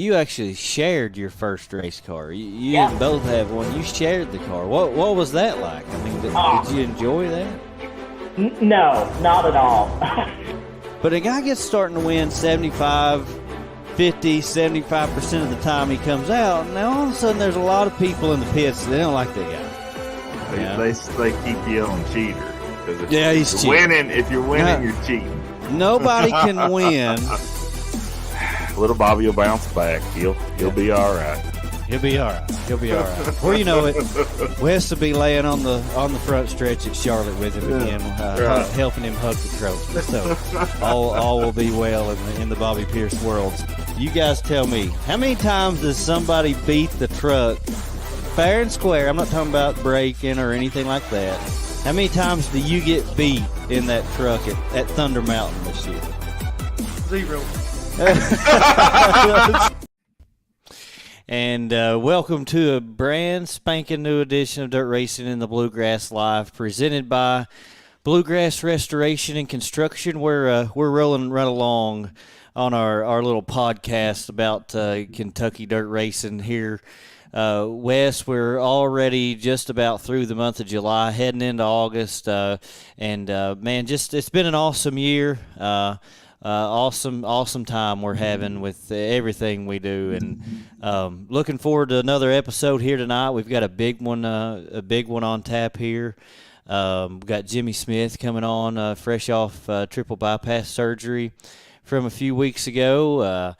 you actually shared your first race car. You Yeah. didn't both have one. You shared the car. What was that like? I mean, did you enjoy that? No, not at all. But a guy gets starting to win 75, 50, 75% of the time he comes out. Now all of a sudden there's a lot of people in the pits that they don't like that guy. Yeah. They keep yelling cheater. Yeah, he's cheating. Winning. If you're winning, you're cheating. Nobody can win. Little Bobby will bounce back. He'll be all right. He'll be all right. He'll be all right. Before you know it, Wes will be laying on the front stretch at Charlotte with him again, helping him hug the trophy. So all will be well in the Bobby Pierce world. You guys tell me, how many times does somebody beat the truck fair and square? I'm not talking about breaking or anything like that. How many times do you get beat in that truck at Thunder Mountain this year? 0. And welcome to a brand spanking new edition of Dirt Racing in the Bluegrass Live, presented by Bluegrass Restoration and Construction. We're rolling right along on our little podcast about Kentucky dirt racing here. Wes, we're already just about through the month of July, heading into August, and man, it's been an awesome year. Awesome time we're having with everything we do, and looking forward to another episode here tonight. We've got a big one on tap here. We've got Jimmy Smith coming on, fresh off triple bypass surgery from a few weeks ago.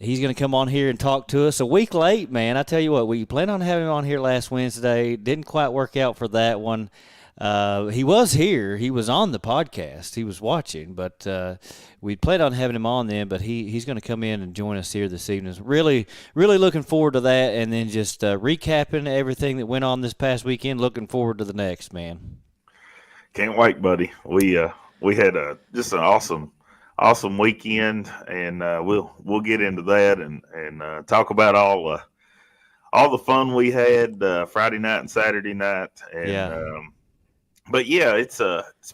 He's going to come on here and talk to us a week late, man. I tell you what, we planned on having him on here last Wednesday. Didn't quite work out for that one. He was here. He was on the podcast. He was watching, but we planned on having him on then, but he's going to come in and join us here this evening. Really, really looking forward to that, and then just recapping everything that went on this past weekend. Looking forward to the next, man. Can't wait, buddy. We had just an awesome weekend, and we'll get into that and talk about all the fun we had Friday night and Saturday night. And, yeah. But yeah, it's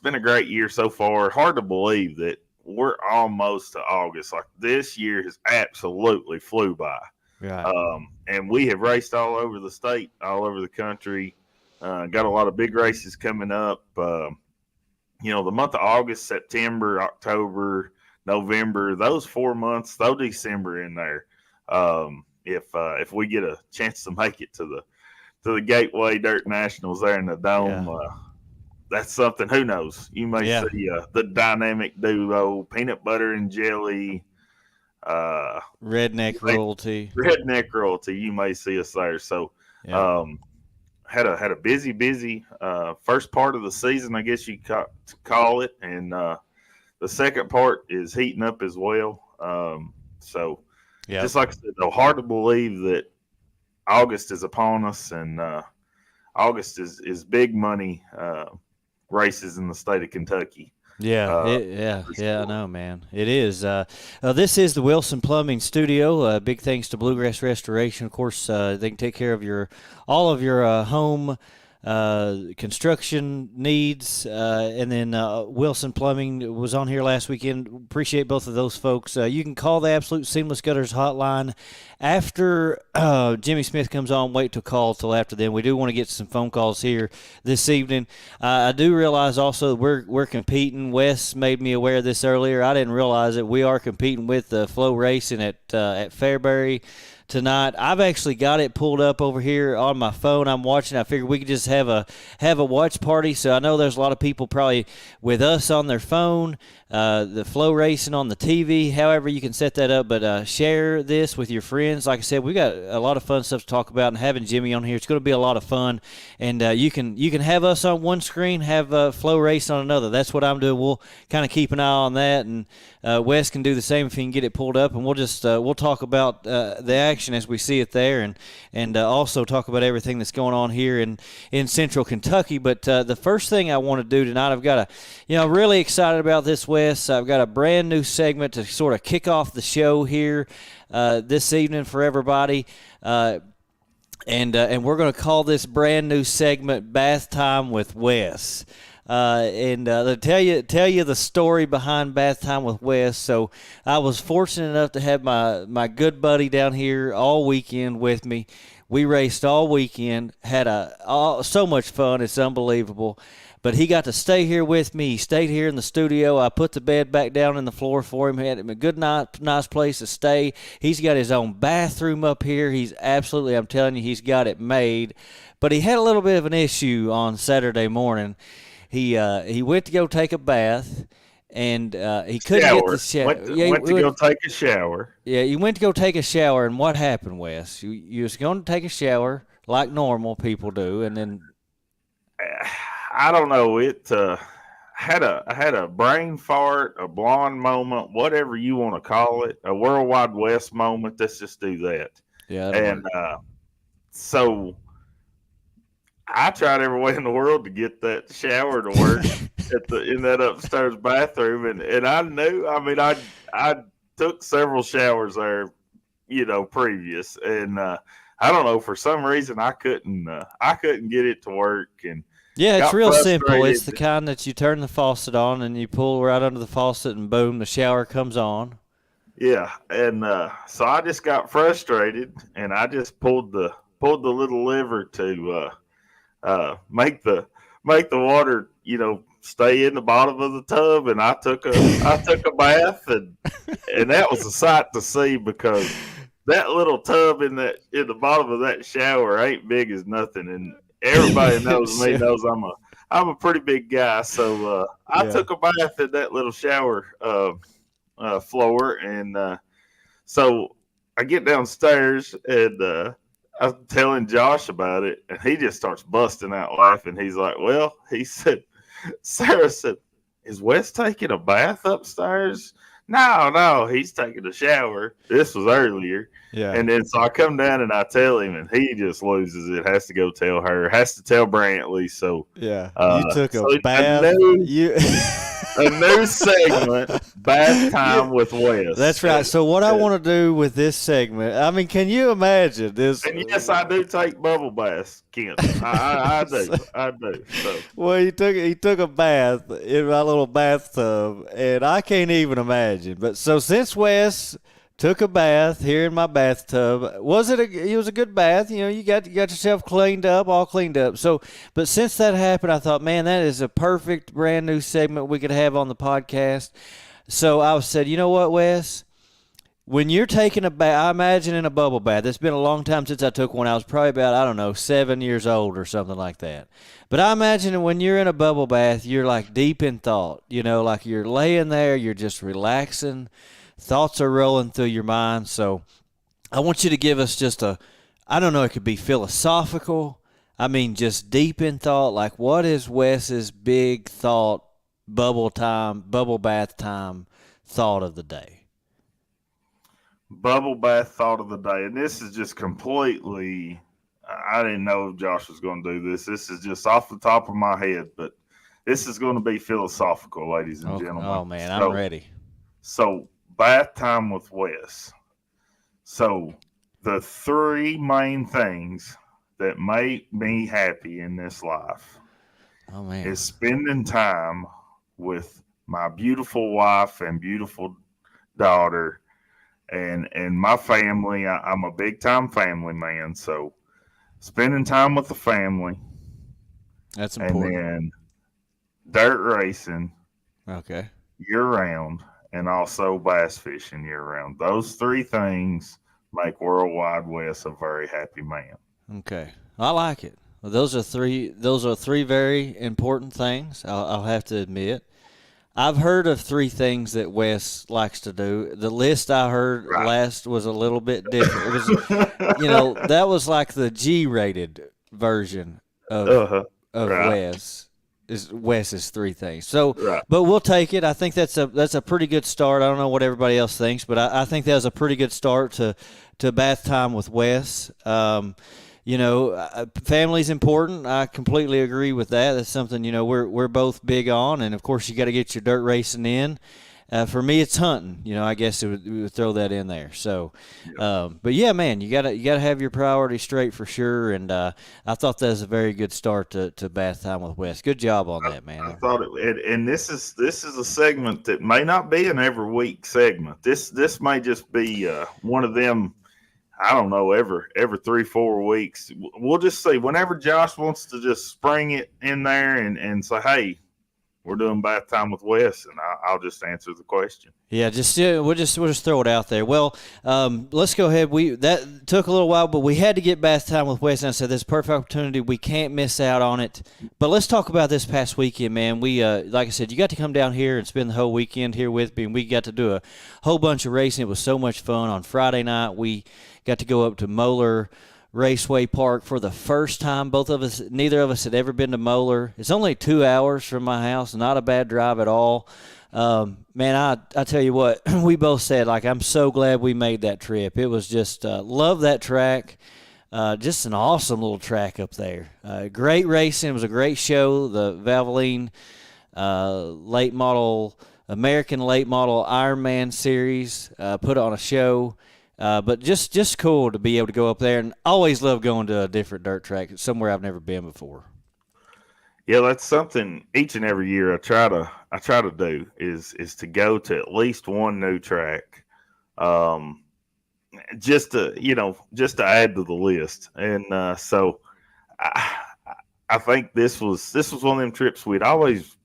been a great year so far. Hard to believe that we're almost to August. Like, this year has absolutely flew by. Right. And we have raced all over the state, all over the country. Got a lot of big races coming up. The month of August, September, October, November, those 4 months, throw December in there. If we get a chance to make it to the Gateway Dirt Nationals there in the Dome, that's something. Who knows? You may see the dynamic duo, Peanut Butter and Jelly, Redneck Royalty. Redneck Royalty. You may see us there. So, had a busy first part of the season, I guess you call it, and the second part is heating up as well. Just like I said, though, hard to believe that August is upon us, and August is big money races in the state of Kentucky. I know, man. It is. This is the Wilson Plumbing Studio. Big thanks to Bluegrass Restoration. Of course, they can take care of all of your home construction needs, and then Wilson Plumbing was on here last weekend. Appreciate both of those folks. You can call the Absolute Seamless Gutters hotline after Jimmy Smith comes on. Wait to call till after then. We do want to get some phone calls here this evening. I do realize also we're competing. Wes made me aware of this earlier. I didn't realize it. We are competing with Flow Racing at Fairbury tonight. I've actually got it pulled up over here on my phone. I'm watching. I figured we could just have a watch party. So I know there's a lot of people probably with us on their phone, the Flow Racing on the TV. However you can set that up, but share this with your friends. Like I said, we got a lot of fun stuff to talk about, and having Jimmy on here, it's going to be a lot of fun. And you can have us on one screen, have Flow Race on another. That's what I'm doing. We'll kind of keep an eye on that, and Wes can do the same if he can get it pulled up, and we'll just we'll talk about the action as we see it there, and also talk about everything that's going on here in Central Kentucky. But the first thing I want to do tonight, I've got really excited about this, Wes. I've got a brand new segment to sort of kick off the show here this evening for everybody. And we're going to call this brand new segment Bath Time with Wes. and to tell you the story behind Bath Time with Wes. So I was fortunate enough to have my good buddy down here all weekend with me. We raced all weekend, had so much fun. It's unbelievable. But he got to stay here with me. He stayed here in the studio. I put the bed back down in the floor for him. He had a good, nice place to stay. He's got his own bathroom up here. He's absolutely, I'm telling you, he's got it made. But he had a little bit of an issue on Saturday morning. He went to go take a bath, and he couldn't get the shower. Went to go take a shower. Yeah, he went to go take a shower, and what happened, Wes? You was going to take a shower like normal people do, and then I don't know. It had a brain fart, a blonde moment, whatever you want to call it, a Worldwide Wes moment. Let's just do that. Yeah, and so I tried every way in the world to get that shower to work in that upstairs bathroom, and I knew. I mean, I took several showers there, previous, and I don't know, for some reason I couldn't get it to work, and yeah, it's real frustrated. simple. It's the kind that you turn the faucet on and you pull right under the faucet, and boom, the shower comes on. Yeah, and so I just got frustrated, and I just pulled the little lever to make the water, stay in the bottom of the tub, and I took a bath, and that was a sight to see, because that little tub in the bottom of that shower ain't big as nothing, and everybody knows me, knows I'm a pretty big guy, so I took a bath in that little shower floor, and so I get downstairs, and I'm telling Josh about it, and he just starts busting out laughing. He's like, "Well," he said, Sarah said, "Is Wes taking a bath upstairs?" No, he's taking a shower. This was earlier. Yeah. And then so I come down and I tell him, and he just loses it. Has to go tell her. Has to tell Brantley. So yeah, you took a bath. A new segment, Bath Time with Wes. That's right. So what I want to do with this segment, I mean, can you imagine this? And yes, I do take bubble baths, Kent. I do. So. Well, he took a bath in my little bathtub, and I can't even imagine. But so since Wes took a bath here in my bathtub, it was a good bath. You got yourself all cleaned up. So, but since that happened, I thought, man, that is a perfect brand new segment we could have on the podcast. So I said, you know what, Wes? When you're taking a bath, I imagine in a bubble bath. It's been a long time since I took one. I was probably about, 7 years old or something like that. But I imagine when you're in a bubble bath, you're like deep in thought. Like you're laying there, you're just relaxing. Thoughts are rolling through your mind. So I want you to give us just it could be philosophical. I mean, just deep in thought. Like, what is Wes's big thought, bubble bath time thought of the day? Bubble bath thought of the day. And this is just completely, I didn't know Josh was going to do this. This is just off the top of my head, but this is going to be philosophical, ladies and gentlemen. Oh, man, I'm ready. So, Bath Time with Wes. So, the three main things that make me happy in this life is spending time with my beautiful wife and beautiful daughter and my family. I'm a big time family man, so spending time with the family. That's important. And then dirt racing. Okay. Year round. And also bass fishing year round. Those three things make Worldwide Wes a very happy man. Okay, I like it. Well, those are three very important things. I'll have to admit. I've heard of three things that Wes likes to do. The list I heard last was a little bit different. It was, that was like the G-rated version of Wes. Is Wes's three things. So, but we'll take it. I think that's a pretty good start. I don't know what everybody else thinks, but I think that was a pretty good start to Bath Time with Wes. Family's important. I completely agree with that. That's something we're both big on, and of course you got to get your dirt racing in. For me, it's hunting. I guess we would throw that in there. So, but yeah, man, you gotta have your priorities straight for sure. And I thought that was a very good start to Bath Time with Wes. Good job on that, man. I thought and this is a segment that may not be an every week segment. This may just be one of them. I don't know, every 3-4 weeks. We'll just see whenever Josh wants to just spring it in there and say, hey, we're doing Bath Time with Wes, and I'll just answer the question. Yeah, we'll just throw it out there. Well, let's go ahead. That took a little while, but we had to get Bath Time with Wes, and I said this is a perfect opportunity. We can't miss out on it. But let's talk about this past weekend, man. We like I said, you got to come down here and spend the whole weekend here with me, and we got to do a whole bunch of racing. It was so much fun. On Friday night, we got to go up to Moeller Raceway Park for the first time. Neither of us had ever been to Moeller. It's only 2 hours from my house. Not a bad drive at all. Man, I tell you what, we both said, I'm so glad we made that trip. It was just, love that track. Just an awesome little track up there. Great racing. It was a great show. The Valvoline American Late Model Ironman Series put on a show. But just cool to be able to go up there, and I always love going to a different dirt track, somewhere I've never been before. Yeah, that's something each and every year I try to do is to go to at least one new track, just to add to the list. And so I think this was one of them trips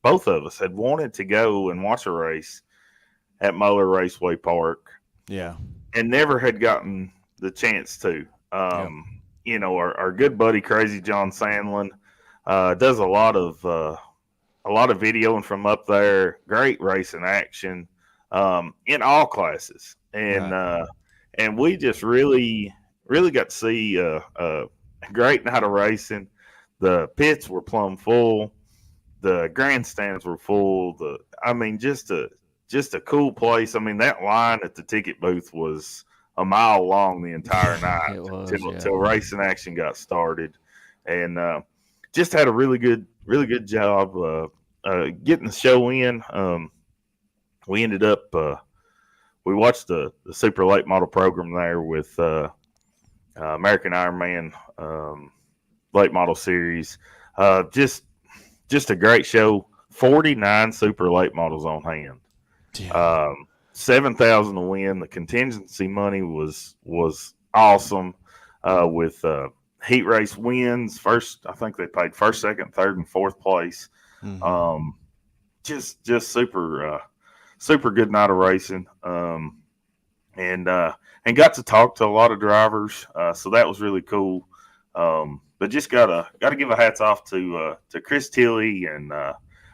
both of us had wanted to go and watch a race at Moeller Raceway Park. Yeah. And never had gotten the chance to. Our good buddy Crazy John Sandlin does a lot of videoing from up there. Great racing action in all classes, and we just really got to see a great night of racing. The pits were plumb full. The grandstands were full. Just a cool place. That line at the ticket booth was a mile long the entire night until racing action got started, and just had a really good job getting the show in. We ended up we watched the Super Late Model program there with American Ironman Late Model Series. Just a great show. 49 Super Late Models on hand. Yeah. 7,000 to win. The contingency money was awesome. With heat race wins. First, I think they paid first, second, third, and fourth place. Mm-hmm. Just super good night of racing. And got to talk to a lot of drivers. So that was really cool. But just gotta give a hats off to Chris Tilley and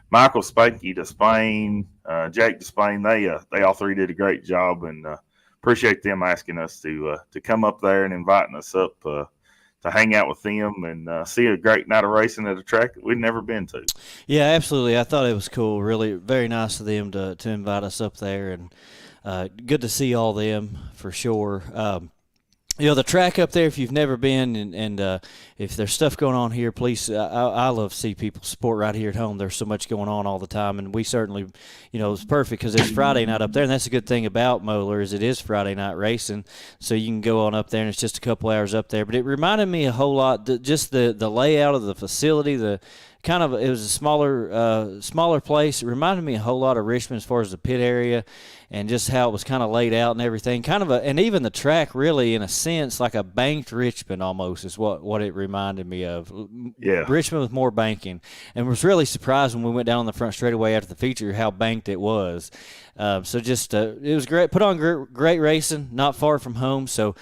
Michael Spanky Despain, Jake Despain. They all three did a great job, and appreciate them asking us to come up there and inviting us up to hang out with them and see a great night of racing at a track that we'd never been to. Yeah, absolutely. I thought it was cool. Really, very nice of them to invite us up there, and good to see all them for sure. The track up there, if you've never been, and if there's stuff going on here, please, I love to see people support right here at home. There's so much going on all the time, and we certainly, it's perfect because it's Friday night up there, and that's a good thing about Moeller is it is Friday night racing, so you can go on up there, and it's just a couple hours up there. But it reminded me a whole lot, just the layout of the facility, it was a smaller place. It reminded me a whole lot of Richmond as far as the pit area and just how it was kind of laid out and everything. And even the track really, in a sense, like a banked Richmond almost is what it reminded me of. Yeah. Richmond with more banking. And was really surprised when we went down on the front straightaway after the feature how banked it was. So just it was great. Put on great racing, not far from home. So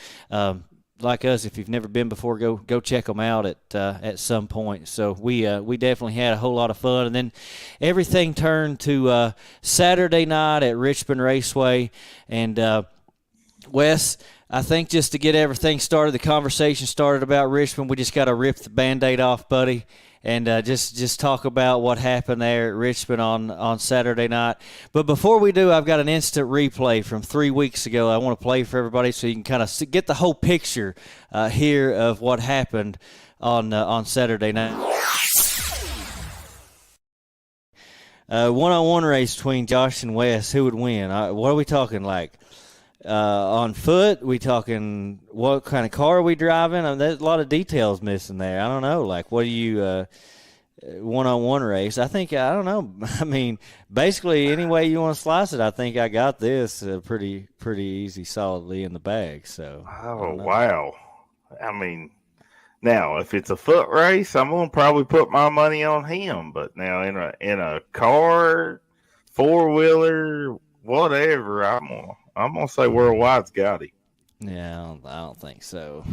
like us, if you've never been before, go check them out at some point. So we definitely had a whole lot of fun, and then everything turned to Saturday night at Richmond Raceway. And Wes, I think just to get everything started, the conversation started about Richmond. We just got to rip the Band-Aid off, buddy, and just talk about what happened there at Richmond on Saturday night. But before we do, I've got an instant replay from 3 weeks ago I want to play for everybody so you can kind of get the whole picture here of what happened on Saturday night. One-on-one race between Josh and Wes. Who would win? What are we talking like? On foot? We talking what kind of car are we driving? I mean, there's a lot of details missing there. I don't know. Like, what do you one-on-one race? I don't know. I mean, basically, any way you want to slice it, I think I got this pretty easy, solidly in the bag. So. Oh wow! I mean, now if it's a foot race, I'm gonna probably put my money on him. But now in a car, 4-wheeler, whatever, I'm gonna say Worldwide's got him. Yeah, I don't think so.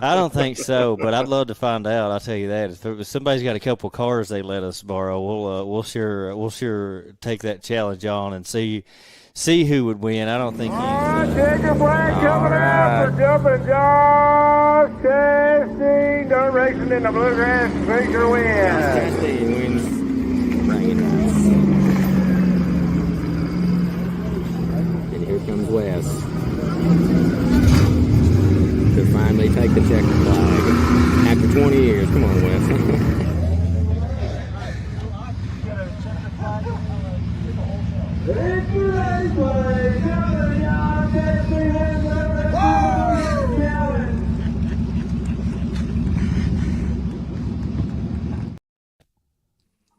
I don't think so, but I'd love to find out. I'll tell you that. If somebody's got a couple cars they let us borrow, we'll sure take that challenge on and see who would win. I don't think. All right, checker flag coming out for Jumping Josh Chastain. Done racing in the Bluegrass Feature win. And here comes Wes to finally take the checker flag after 20 years. Come on, Wes.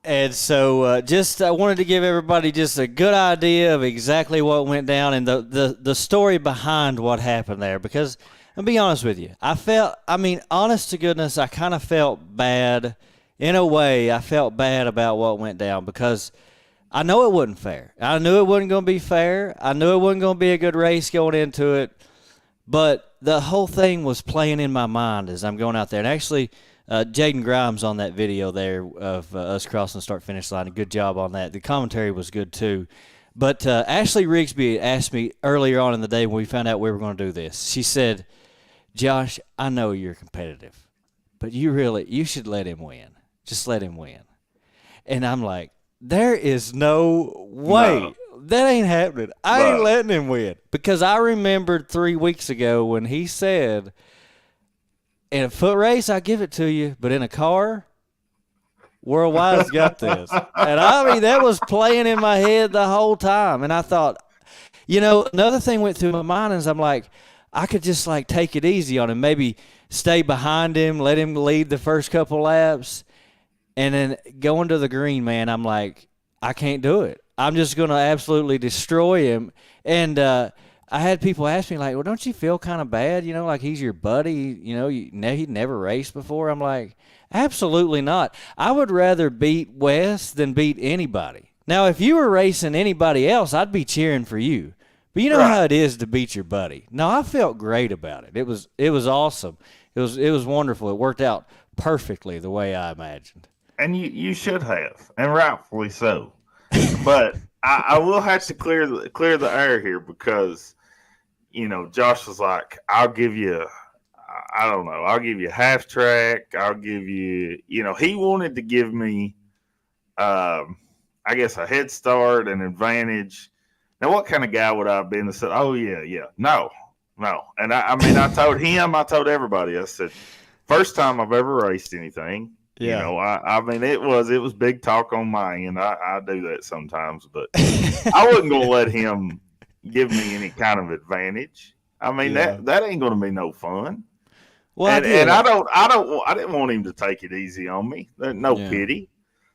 And so I wanted to give everybody just a good idea of exactly what went down and the story behind what happened there. Because I'll be honest with you, honest to goodness, I kind of felt bad. In a way, I felt bad about what went down because I know it wasn't fair. I knew it wasn't going to be fair. I knew it wasn't going to be a good race going into it. But the whole thing was playing in my mind as I'm going out there. And actually, Jaden Grimes on that video there of us crossing the start-finish line. A good job on that. The commentary was good too. But Ashley Rigsby asked me earlier on in the day when we found out we were going to do this. She said, Josh, I know you're competitive, but you should let him win. Just let him win. And I'm like, there is no way. No. That ain't happening. I ain't letting him win. Because I remembered 3 weeks ago when he said, in a foot race, I give it to you, but in a car, Worldwide's got this. And that was playing in my head the whole time. And I thought, another thing went through my mind is I'm like, I could just take it easy on him, maybe stay behind him, let him lead the first couple laps, and then going to the green, man, I'm like, I can't do it. I'm just going to absolutely destroy him. And I had people ask me, like, well, don't you feel kind of bad, like he's your buddy, he'd never raced before? I'm like, absolutely not. I would rather beat Wes than beat anybody. Now, if you were racing anybody else, I'd be cheering for you. But you know how it is to beat your buddy. No, I felt great about it. It was awesome. It was wonderful. It worked out perfectly the way I imagined. And you should have, and rightfully so. But I will have to clear the air here because, Josh was like, I'll give you half track. I'll give you, he wanted to give me, I guess, a head start, an advantage. Now, what kind of guy would I have been that said, oh, yeah, no. And I told him, I told everybody, I said, first time I've ever raced anything. Yeah. It was big talk on my end. I do that sometimes, but I wasn't going to let him give me any kind of advantage. That ain't going to be no fun. Well, I didn't want him to take it easy on me. No pity.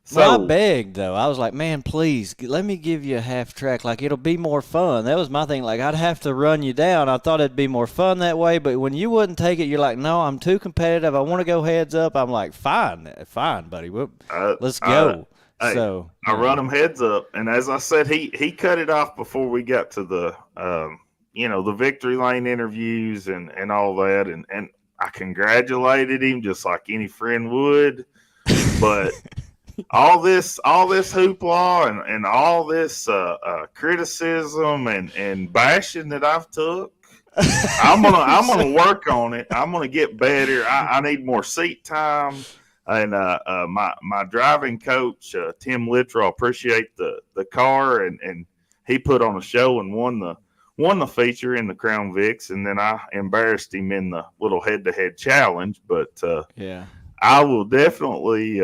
So I begged, though. I was like, man, please, let me give you a half track. Like, it'll be more fun. That was my thing. Like, I'd have to run you down. I thought it'd be more fun that way. But when you wouldn't take it, you're like, no, I'm too competitive. I want to go heads up. I'm like, fine, buddy. Let's go. I run him heads up. And as I said, he cut it off before we got to the, the victory lane interviews and all that. And I congratulated him just like any friend would. But all this hoopla and all this criticism and bashing that I've took, I'm gonna work on it. I'm gonna get better. I need more seat time. And my driving coach, Tim Littrell, appreciate the car, and he put on a show and won the feature in the Crown Vics, and then I embarrassed him in the little head-to-head challenge. But I will definitely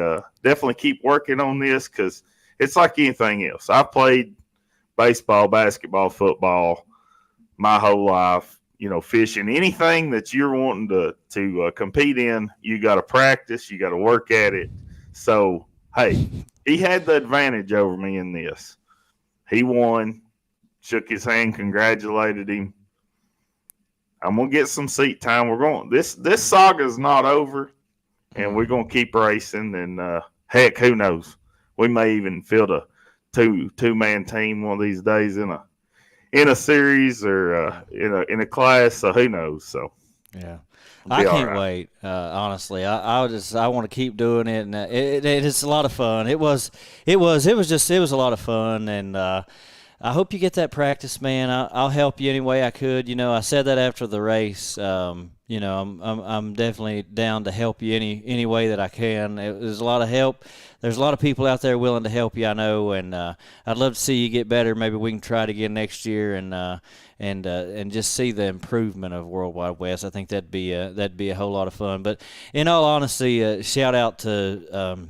keep working on this because it's like anything else. I've played baseball, basketball, football my whole life. You know, fishing, anything that you're wanting to compete in, you got to practice, you got to work at it. So, hey, he had the advantage over me in this. He won, shook his hand, congratulated him. I'm gonna get some seat time. We're going. This saga's not over, and we're gonna keep racing. And heck, who knows? We may even field a two-man team one of these days in a series or in a class. So who knows? So yeah. I can't wait. Honestly, I want to keep doing it, and it's a lot of fun. It was a lot of fun, and I hope you get that practice, man. I'll help you any way I could. You know, I said that after the race. You know, I'm definitely down to help you any way that I can. There's a lot of help. There's a lot of people out there willing to help you, I know, and I'd love to see you get better. Maybe we can try it again next year and just see the improvement of Worldwide West. I think that'd be a whole lot of fun. But in all honesty, shout out to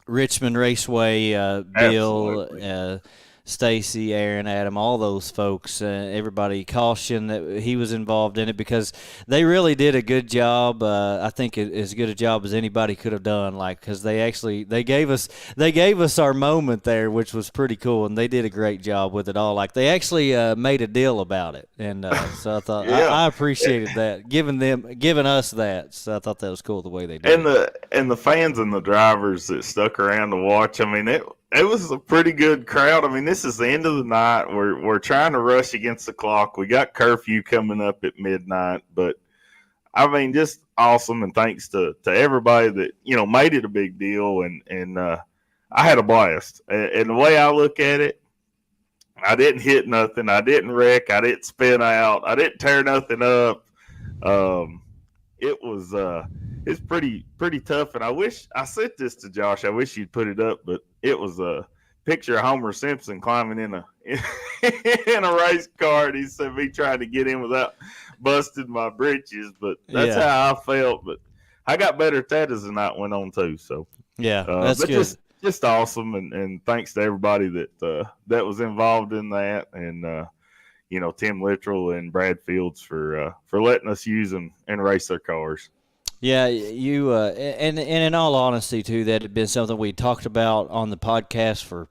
Richmond Raceway, Bill, Stacy, Aaron, Adam, all those folks, everybody, Caution that he was involved in it, because they really did a good job. I think as good a job as anybody could have done. Because they gave us our moment there, which was pretty cool, and they did a great job with it all. They actually made a deal about it, and so I thought I appreciated that, giving us that. So I thought that was cool the way they did. And the fans and the drivers that stuck around to watch. I mean, it was a pretty good crowd. I mean, this is the end of the night. We're trying to rush against the clock. We got curfew coming up at midnight, but I mean, just awesome. And thanks to everybody that, made it a big deal. And I had a blast. And the way I look at it, I didn't hit nothing. I didn't wreck. I didn't spin out. I didn't tear nothing up. It's pretty tough. And I sent this to Josh. I wish you'd put it up, but it was a picture of Homer Simpson climbing in a race car, and he said me trying to get in without busting my britches. But that's how I felt. But I got better at that as the night went on too. So yeah, that's good. Just awesome, and thanks to everybody that was involved in that, and Tim Littrell and Brad Fields for letting us use them and race their cars. Yeah, you and in all honesty too, that had been something we talked about on the podcast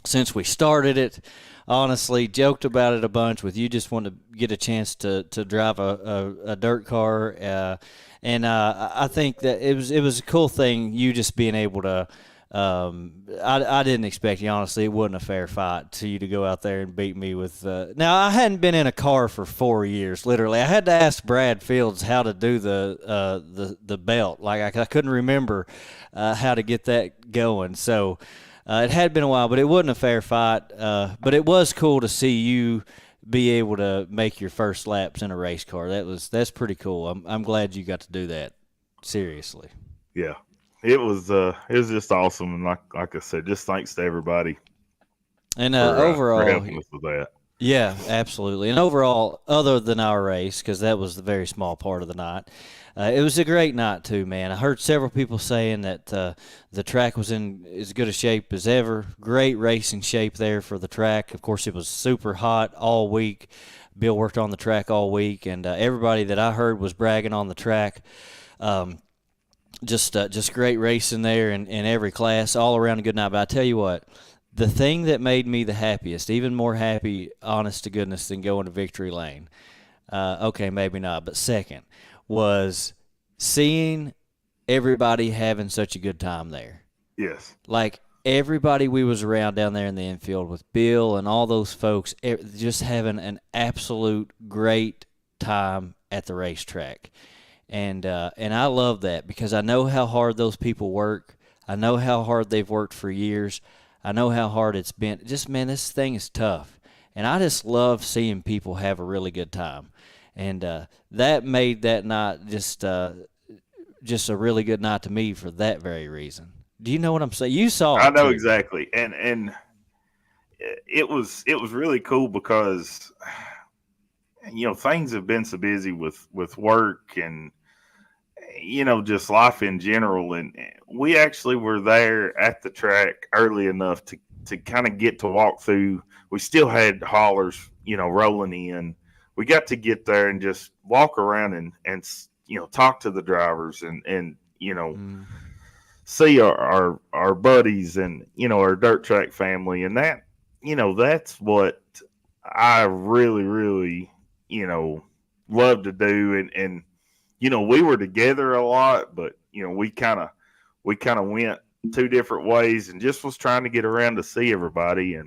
since we started it. Honestly, joked about it a bunch with you. Just wanted to get a chance to drive a dirt car, and I think that it was a cool thing. You just being able to. I didn't expect you, honestly. It wasn't a fair fight to you to go out there and beat me with. Now, I hadn't been in a car for 4 years, literally. I had to ask Brad Fields how to do the belt. I couldn't remember how to get that going. So it had been a while, but it wasn't a fair fight. But it was cool to see you be able to make your first laps in a race car. That's pretty cool. I'm glad you got to do that. Seriously. Yeah. It was just awesome, and like I said, just thanks to everybody. And for overall, helping us with that. Yeah, absolutely. And overall, other than our race, because that was the very small part of the night, it was a great night too, man. I heard several people saying that the track was in as good a shape as ever. Great racing shape there for the track. Of course, it was super hot all week. Bill worked on the track all week, and everybody that I heard was bragging on the track. Just great racing there in every class, all around a good night. But I tell you what, the thing that made me the happiest, even more happy, honest to goodness, than going to Victory Lane, okay, maybe not, but second, was seeing everybody having such a good time there. Yes. Everybody we was around down there in the infield with Bill and all those folks, just having an absolute great time at the racetrack. And I love that, because I know how hard those people work. I know how hard they've worked for years. I know how hard it's been. Just, man, this thing is tough. And I just love seeing people have a really good time. And that made that night just a really good night to me for that very reason. Do you know what I'm saying? You saw it. I know too. exactly. And it was really cool because, things have been so busy with work, and just life in general. And we actually were there at the track early enough to kind of get to walk through. We still had haulers, rolling in. We got to get there and just walk around and talk to the drivers and see our buddies and, our dirt track family. And that, that's what I really, really, love to do. And we were together a lot, but, we kind of went two different ways and just was trying to get around to see everybody.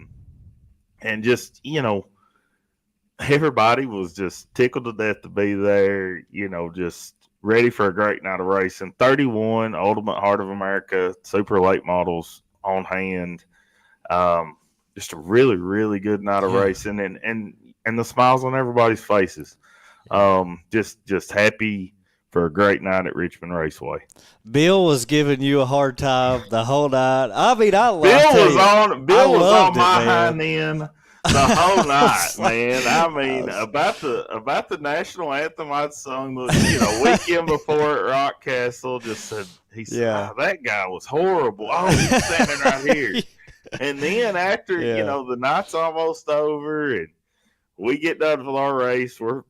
And just, everybody was just tickled to death to be there, just ready for a great night of racing. 31 Ultimate Heart of America Super Late Models on hand. Just a really, really good night of racing and the smiles on everybody's faces. Just happy for a great night at Richmond Raceway. Bill was giving you a hard time the whole night. I mean, Bill was on my hind end the whole night, man. I mean, about the national anthem I'd sung the weekend before at Rock Castle. He said, that guy was horrible. Oh, he's standing right here. And then after the night's almost over and we get done with our race, we're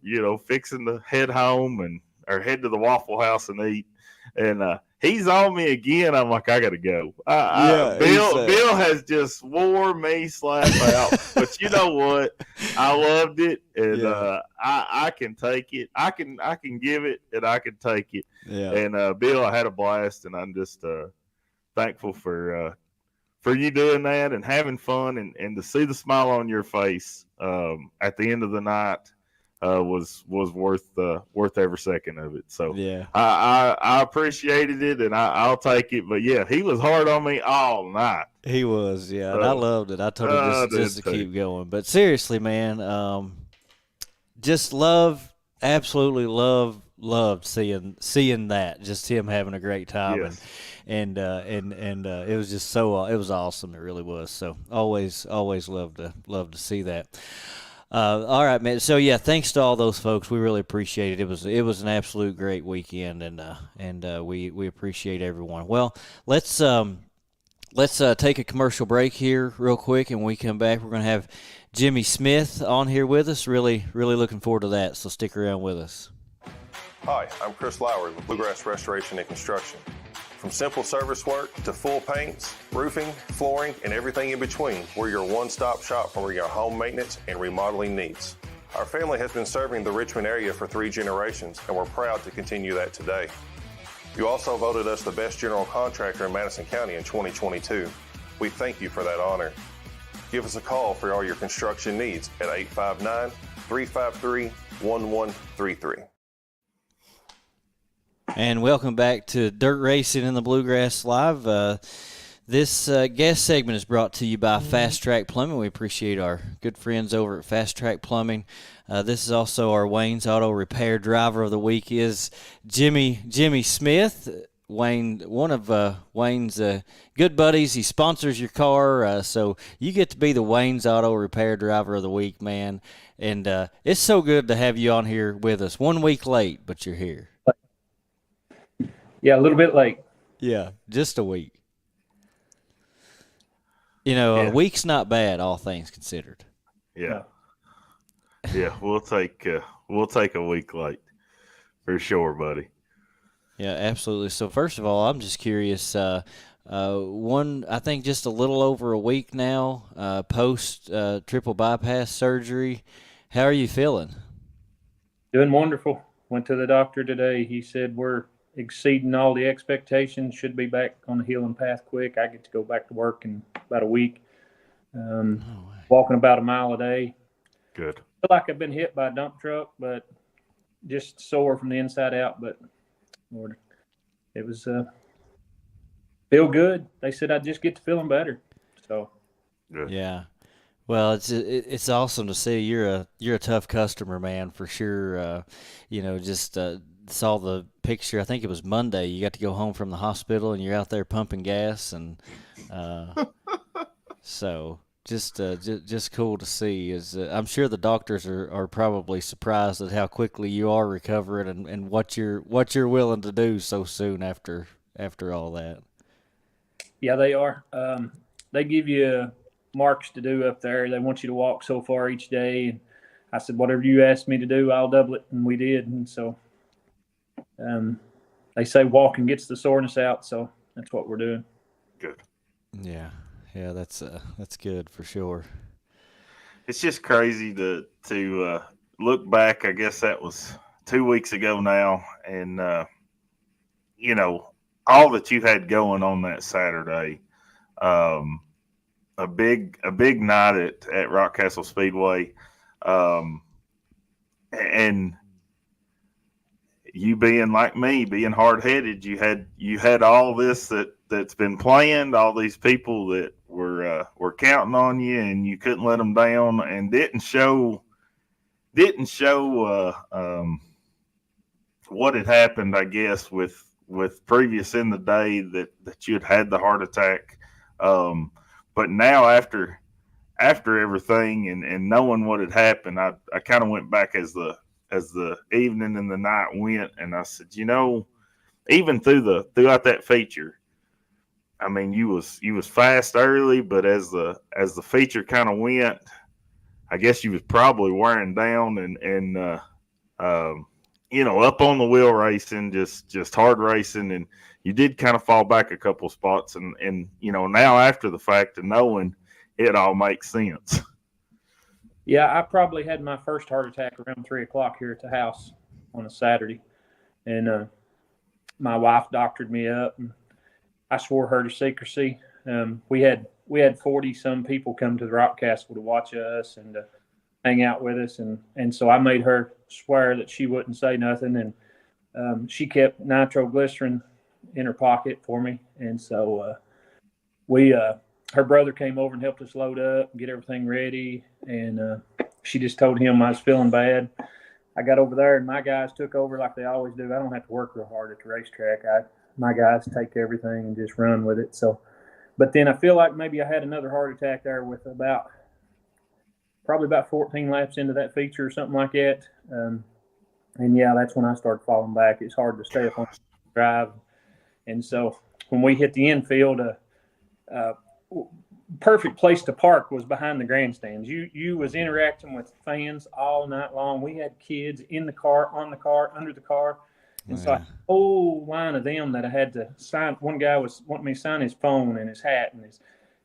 fixing to head home or head to the Waffle House and eat. And he's on me again. I'm like, I gotta go. Bill has just wore me slap out. But you know what? I loved it, and I can take it. I can give it, and I can take it. Yeah. And Bill, I had a blast, and I'm just thankful for you doing that and having fun, and to see the smile on your face at the end of the night. Was worth every second of it. So I appreciated it, and I'll take it. But he was hard on me all night. He was, and I loved it. I told him just to keep going. But seriously, man, absolutely loved seeing that. Just him having a great time, and it was just it was awesome. It really was. So always love to see that. All right, man. So thanks to all those folks. We really appreciate it. It was an absolute great weekend, and we appreciate everyone. Well, let's take a commercial break here real quick, and when we come back, we're going to have Jimmy Smith on here with us. Really, really looking forward to that. So stick around with us. Hi, I'm Chris Lowry with Bluegrass Restoration and Construction. From simple service work to full paints, roofing, flooring, and everything in between, we're your one-stop shop for your home maintenance and remodeling needs. Our family has been serving the Richmond area for 3 generations, and we're proud to continue that today. You also voted us the best general contractor in Madison County in 2022. We thank you for that honor. Give us a call for all your construction needs at 859-353-1133. And welcome back to Dirt Racing in the Bluegrass Live. This guest segment is brought to you by Fast Track Plumbing. We appreciate our good friends over at Fast Track Plumbing. This is also our Wayne's Auto Repair Driver of the Week is Jimmy Smith. Wayne, one of Wayne's good buddies. He sponsors your car, so you get to be the Wayne's Auto Repair Driver of the Week, man. And it's so good to have you on here with us. 1 week late, but you're here. Yeah, a little bit late. Yeah, just a week. A week's not bad, all things considered. Yeah, we'll take a week late for sure, buddy. Yeah, absolutely. So first of all, I'm just curious. I think just a little over a week now, post triple bypass surgery. How are you feeling? Doing wonderful. Went to the doctor today. He said we're exceeding all the expectations, should be back on the healing path quick. I get to go back to work in about a week, walking about a mile a day. Good. Feel like I've been hit by a dump truck, but just sore from the inside out. But Lord, it was feel good. They said I'd just get to feeling better. So good. Yeah. Well, it's awesome to see. You're a tough customer, man, for sure. Saw the picture. I think it was Monday. You got to go home from the hospital, and you're out there pumping gas, and so just cool to see. Is I'm sure the doctors are probably surprised at how quickly you are recovering and what you're willing to do so soon after all that. Yeah, they are. They give you marks to do up there. They want you to walk so far each day. And I said, whatever you ask me to do, I'll double it. And we did. And so they say walking gets the soreness out. So that's what we're doing. Good. Yeah, that's good for sure. It's just crazy to look back. I guess that was 2 weeks ago now, and all that you had going on that Saturday. A big night at Rockcastle Speedway, and you being like me, being hard headed, you had all this that's been planned, all these people that were counting on you, and you couldn't let them down, and didn't show what had happened, I guess, with previous in the day that you had the heart attack. But now after everything and knowing what had happened, I kind of went back as the evening and the night went, and I said, even throughout that feature, I mean, you was fast early, but as the feature kind of went, I guess you was probably wearing down and up on the wheel racing, just hard racing, and you did kind of fall back a couple spots, and now after the fact and knowing, it all makes sense. Yeah, I probably had my first heart attack around 3:00 here at the house on a Saturday, and my wife doctored me up, and I swore her to secrecy. We had 40 some people come to the Rockcastle to watch us and hang out with us, and so I made her swear that she wouldn't say nothing, and she kept nitroglycerin in her pocket for me, and so her brother came over and helped us load up and get everything ready, and she just told him I was feeling bad. I got over there, and my guys took over like they always do. I don't have to work real hard at the racetrack. My guys take everything and just run with it. So, but then I feel like maybe I had another heart attack there with probably about 14 laps into that feature or something like that. And yeah, that's when I started falling back. It's hard to stay up on the drive. And so when we hit the infield, perfect place to park was behind the grandstands. You was interacting with fans all night long. We had kids in the car, on the car, under the car. And so I had a whole line of them that I had to sign. One guy was wanting me to sign his phone and his hat, and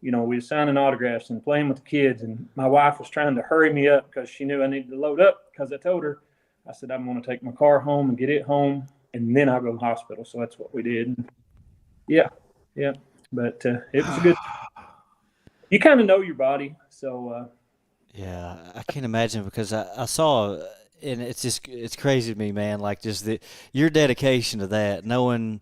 we were signing autographs and playing with the kids. And my wife was trying to hurry me up because she knew I needed to load up, because I told her, I said, I'm going to take my car home and get it home, and then I'll go to the hospital. So that's what we did. Yeah. But it was a good. You kind of know your body, so. Yeah, I can't imagine, because I saw, and it's crazy to me, man. Like, just your dedication to that, knowing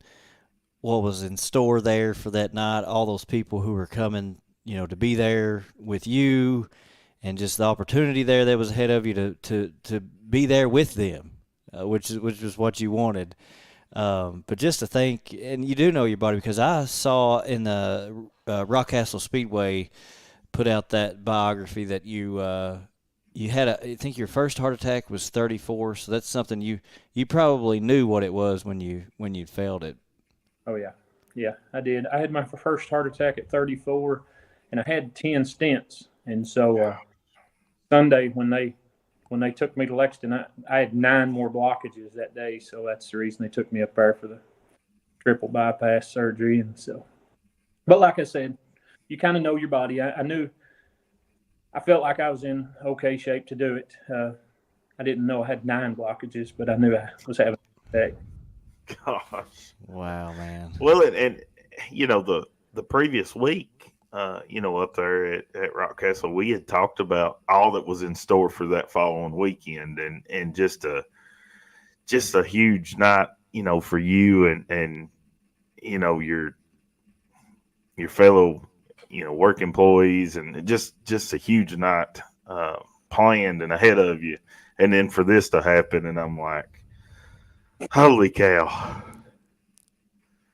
what was in store there for that night, all those people who were coming, to be there with you, and just the opportunity there that was ahead of you to be there with them, which was what you wanted. But just to think, and you do know your body, because I saw in the Rockcastle Speedway put out that biography that you had I think your first heart attack was 34, so that's something you probably knew what it was when you felt it. Oh yeah, I did. I had my first heart attack at 34, and I had 10 stents, and so Sunday when they took me to Lexington, I had 9 more blockages that day, so that's the reason they took me up there for the triple bypass surgery. And so, but like I said, you kind of know your body. I felt like I was in okay shape to do it. I didn't know I had 9 blockages, but I knew I was having a attack. Gosh. Wow, man. Well, and the previous week, up there at Rockcastle, we had talked about all that was in store for that following weekend, and just a huge night, for you and your fellow, work employees, and just a huge night planned and ahead of you, and then for this to happen, and I'm like, holy cow.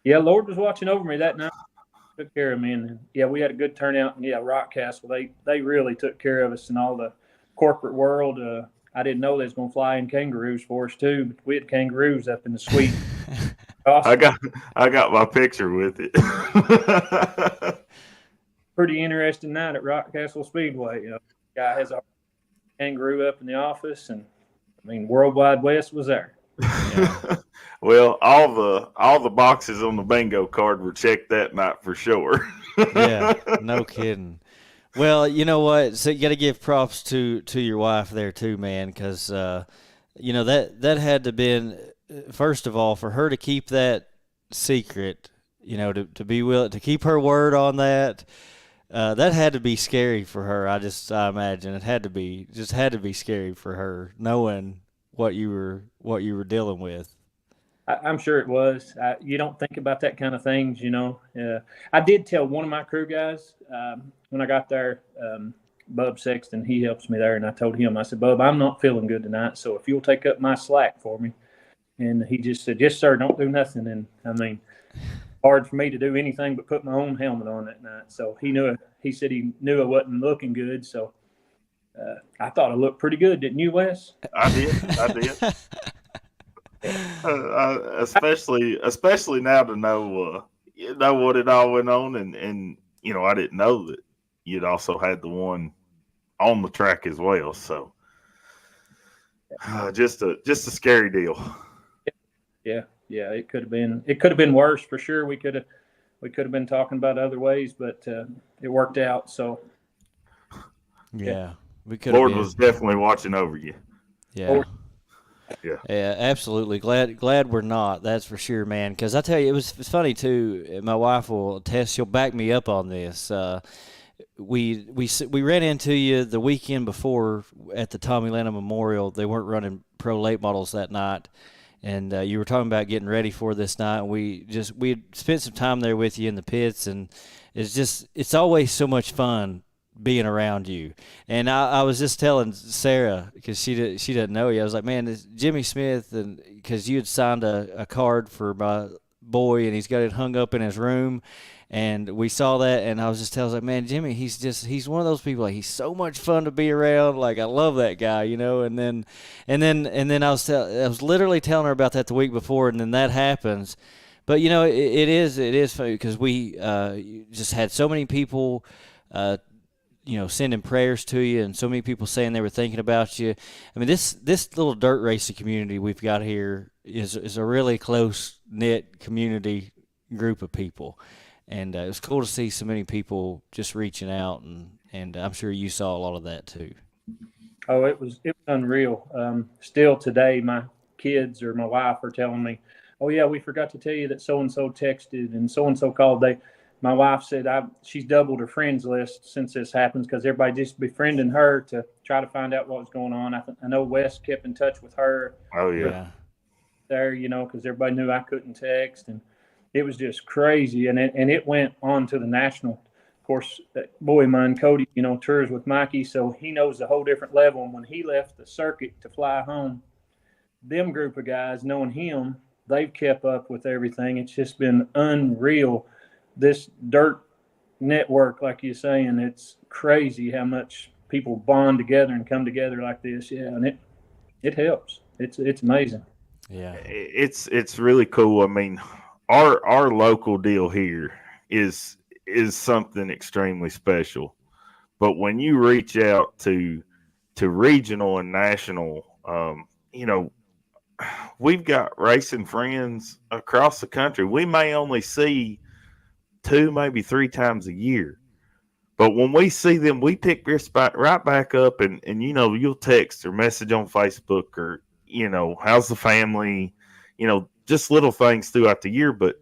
Yeah, Lord was watching over me that night. took care of me, and yeah, we had a good turnout. And yeah, Rockcastle, they really took care of us in all the corporate world. I didn't know they was gonna fly in kangaroos for us too, but we had kangaroos up in the suite. Awesome. I got my picture with it. Pretty interesting night at Rockcastle Speedway. You know, the guy has a kangaroo up in the office, and I mean, World Wide West was there. Yeah. Well, all the boxes on the bingo card were checked that night for sure. Yeah, no kidding. Well, you know what? So you got to give props to your wife there too, man, because you know that had to been first of all for her to keep that secret. You know, to be willing to keep her word on that. That had to be scary for her. I imagine it had to be scary for her knowing what you were dealing with. I'm sure it was. You don't think about that kind of things, you know. I did tell one of my crew guys when I got there, Bub Sexton, he helps me there, and I told him, I said, Bub, I'm not feeling good tonight, so if you'll take up my slack for me. And he just said, yes, sir, don't do nothing. And, I mean, hard for me to do anything but put my own helmet on that night. So he knew it. He said he knew I wasn't looking good, so I thought I looked pretty good, didn't you, Wes? I did. Especially now to know what it all went on, and you know I didn't know that you'd also had the one on the track as well. So just a scary deal. Yeah, it could have been worse for sure. We could have been talking about other ways, but it worked out. So yeah, we could. Lord was definitely watching over you. Yeah. Yeah, absolutely. Glad we're not. That's for sure, man. Because I tell you, it's funny too. My wife will attest. She'll back me up on this. We ran into you the weekend before at the Tommy Lanham Memorial. They weren't running pro late models that night, and you were talking about getting ready for this night. And we had spent some time there with you in the pits, and it's always so much fun being around you. And I was just telling Sarah, because she doesn't know you, I was like, man, this Jimmy Smith, and because you had signed a card for my boy, and he's got it hung up in his room, and we saw that, and I was just telling, like, man, Jimmy, he's one of those people, like, he's so much fun to be around, like, I love that guy, you know. And then I was literally telling her about that the week before, and then that happens. But you know, it is funny because we just had so many people you know, sending prayers to you, and so many people saying they were thinking about you. I mean, this little dirt racing community we've got here is a really close-knit community group of people. And it was cool to see so many people just reaching out, and I'm sure you saw a lot of that too. Oh, it was unreal. Still today, my kids or my wife are telling me, oh, yeah, we forgot to tell you that so-and-so texted and so-and-so called. My wife said she's doubled her friends list since this happens because everybody just befriending her to try to find out what was going on. I know Wes kept in touch with her. Oh, yeah. There, you know, because everybody knew I couldn't text. And it was just crazy. And it went on to the national. Of course, that boy of mine, Cody, you know, tours with Mikey, so he knows a whole different level. And when he left the circuit to fly home, them group of guys, knowing him, they've kept up with everything. It's just been unreal. This dirt network, like you're saying, it's crazy how much people bond together and come together like this. Yeah, and it helps. It's amazing. Yeah, it's really cool. I mean, our local deal here is something extremely special. But when you reach out to regional and national, you know, we've got racing friends across the country. We may only see 2, maybe 3 times a year. But when we see them, we pick their spot right back up, and you know, you'll text or message on Facebook, or, you know, how's the family, you know, just little things throughout the year. But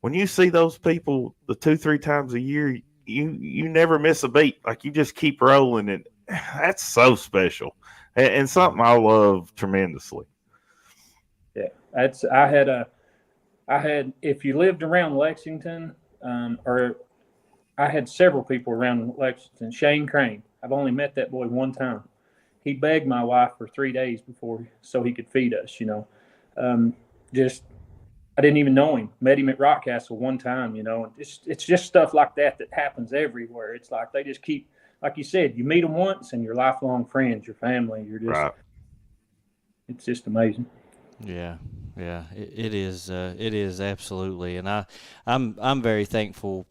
when you see those people the 2-3 times a year, you never miss a beat. Like, you just keep rolling, and that's so special and something I love tremendously. Yeah, I had if you lived around Lexington, or I had several people around Lexington. Shane Crane, I've only met that boy one time. He begged my wife for 3 days before so he could feed us, you know. Just I didn't even know him. Met him at Rockcastle one time, you know. It's just stuff like that happens everywhere. It's like they just keep, like you said, you meet them once and you're lifelong friends, your family. You're just, Right. it's just amazing. Yeah, yeah, it is. It is absolutely, and I'm very thankful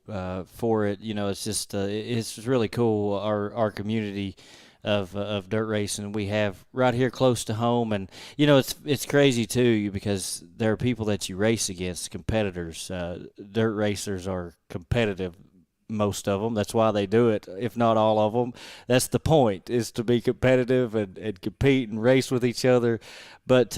for it. You know, it's just it's really cool. Our community of dirt racing we have right here close to home, and you know it's crazy too because there are people that you race against, competitors. Dirt racers are competitive. Most of them. That's why they do it, if not all of them. That's the point, is to be competitive and compete and race with each other. But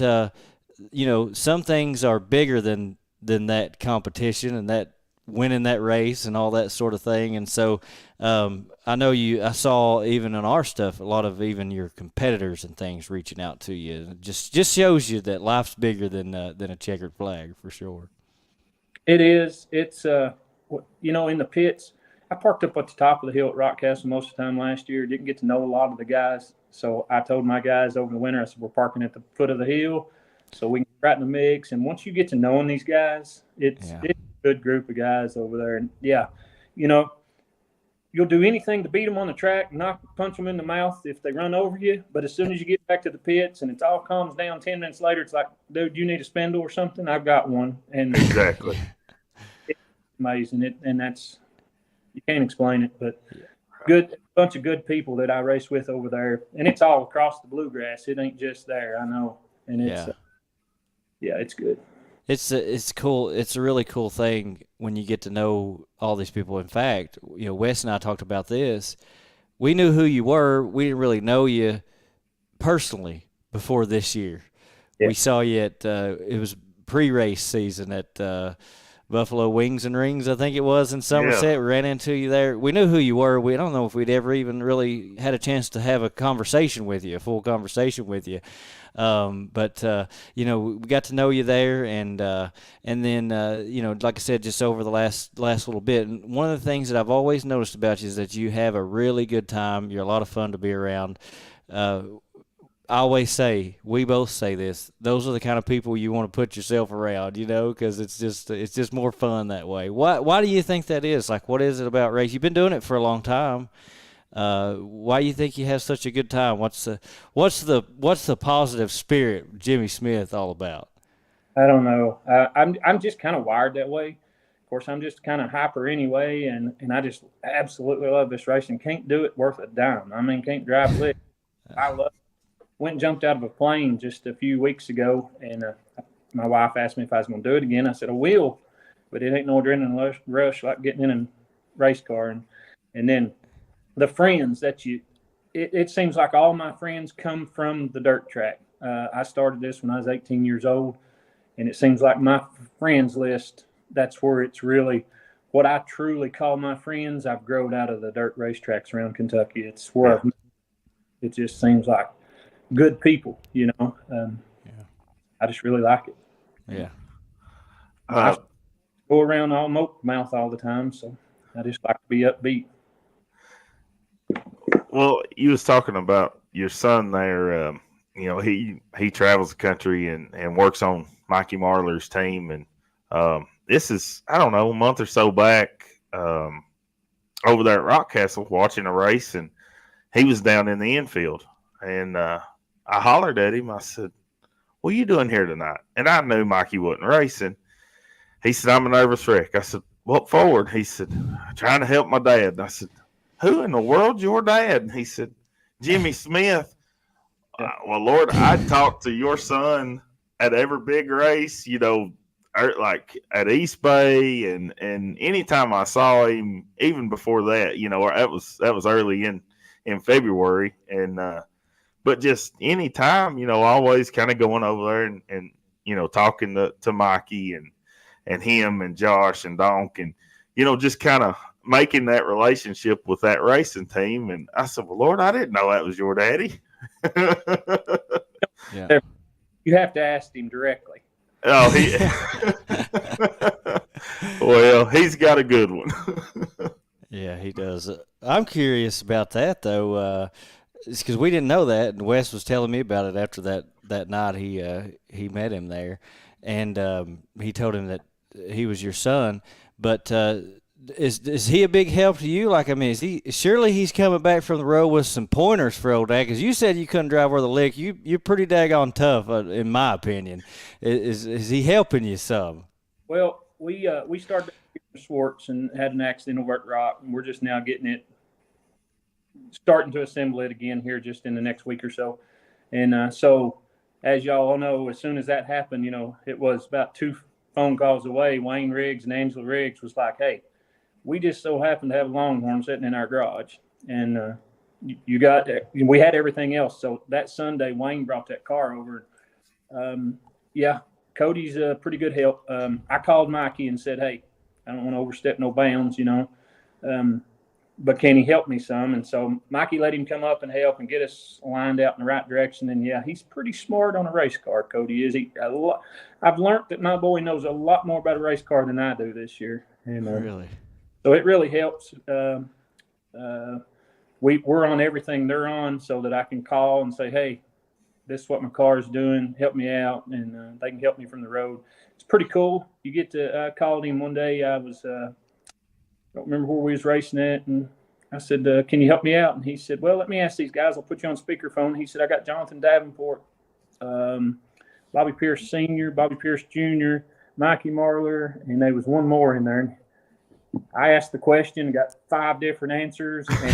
you know, some things are bigger than that competition and that winning that race and all that sort of thing. And so I know I saw even on our stuff, a lot of even your competitors and things reaching out to you. It just shows you that life's bigger than a checkered flag, for sure. It is. It's, you know, in the pits, I parked up at the top of the hill at Rockcastle most of the time last year. Didn't get to know a lot of the guys. So I told my guys over the winter, I said, we're parking at the foot of the hill so we can get right in the mix. And once you get to knowing these guys, it's a good group of guys over there. And yeah, you know, you'll do anything to beat them on the track, punch them in the mouth if they run over you. But as soon as you get back to the pits and it all calms down 10 minutes later, it's like, dude, you need a spindle or something? I've got one. And Exactly. it's amazing. And that's, you can't explain it, but good bunch of good people that I race with over there. And it's all across the bluegrass. It ain't just there, I know. And it's, it's good. It's cool. It's a really cool thing when you get to know all these people. In fact, you know, Wes and I talked about this. We knew who you were. We didn't really know you personally before this year. Yeah. We saw you at it was pre-race season at Buffalo Wings and Rings, I think it was, in Somerset. Yeah. We ran into you there. We knew who you were. We don't know if we'd ever even really had a chance to have a conversation with you, a full conversation with you. But you know, we got to know you there, and then you know, like I said, just over the last little bit. And one of the things that I've always noticed about you is that you have a really good time. You're a lot of fun to be around. I always say, we both say this, those are the kind of people you want to put yourself around, you know, because it's just more fun that way. Why do you think that is? Like, what is it about race? You've been doing it for a long time. Why do you think you have such a good time? What's the positive spirit Jimmy Smith all about? I don't know. I'm just kind of wired that way. Of course, I'm just kind of hyper anyway, and I just absolutely love this racing. Can't do it worth a dime. I mean, can't drive lick. I love it. Went and jumped out of a plane just a few weeks ago, and my wife asked me if I was going to do it again. I said, I will, but it ain't no adrenaline rush like getting in a race car. And then the friends that it seems like all my friends come from the dirt track. I started this when I was 18 years old, and it seems like my friends list, that's where it's really what I truly call my friends. I've grown out of the dirt racetracks around Kentucky. It's where it just seems like good people, you know. I just really like it. Yeah. I go around all mouth all the time, so I just like to be upbeat. Well, you was talking about your son there. You know, he travels the country and works on Mikey Marlar's team, and this is, I don't know, a month or so back, over there at Rockcastle watching a race, and he was down in the infield, and I hollered at him. I said, what are you doing here tonight? And I knew Mikey wasn't racing. He said, I'm a nervous wreck. I said, what for? He said, trying to help my dad. And I said, who in the world's your dad? And he said, Jimmy Smith. Well, Lord, I talked to your son at every big race, you know, like at East Bay, and anytime I saw him, even before that, you know, that was early in February, and but just any time, you know, always kind of going over there and you know, talking to Mikey and him and Josh and Donk, and, you know, just kind of making that relationship with that racing team. And I said, well, Lord, I didn't know that was your daddy. Yeah. You have to ask him directly. Oh, well, he's got a good one. Yeah, he does. I'm curious about that, though. It's because we didn't know that, and Wes was telling me about it after that that night he met him there, and he told him that he was your son. But is he a big help to you? Like, I mean, surely he's coming back from the road with some pointers for old dad? Because you said you couldn't drive worth a lick. You're pretty daggone tough, in my opinion. Is he helping you some? Well, we started Schwartz and had an accident over at Rock, and we're just now starting to assemble it again here just in the next week or so. And so, as y'all all know, as soon as that happened, it was about 2 phone calls away. Wayne Riggs and Angela Riggs was like, "Hey, we just so happened to have a Longhorn sitting in our garage, and we had everything else." So that Sunday, Wayne brought that car over. Yeah, Cody's a pretty good help. I called Mikey and said, "Hey, I don't want to overstep no bounds, but can he help me some?" And so Mikey let him come up and help and get us lined out in the right direction. And yeah, he's pretty smart on a race car. Cody is. I've learned that my boy knows a lot more about a race car than I do this year. And Really? so it really helps. We're on everything they're on, so that I can call and say, "Hey, this is what my car is doing. Help me out," and they can help me from the road. It's pretty cool. You get to. I called him one day. I was don't remember where we was racing at, and I said, "Can you help me out?" And he said, "Well, let me ask these guys. I'll put you on speakerphone." He said, "I got Jonathan Davenport, Bobby Pierce Sr., Bobby Pierce Jr., Mikey Marler, and there was one more in there." I asked the question and got 5 different answers. And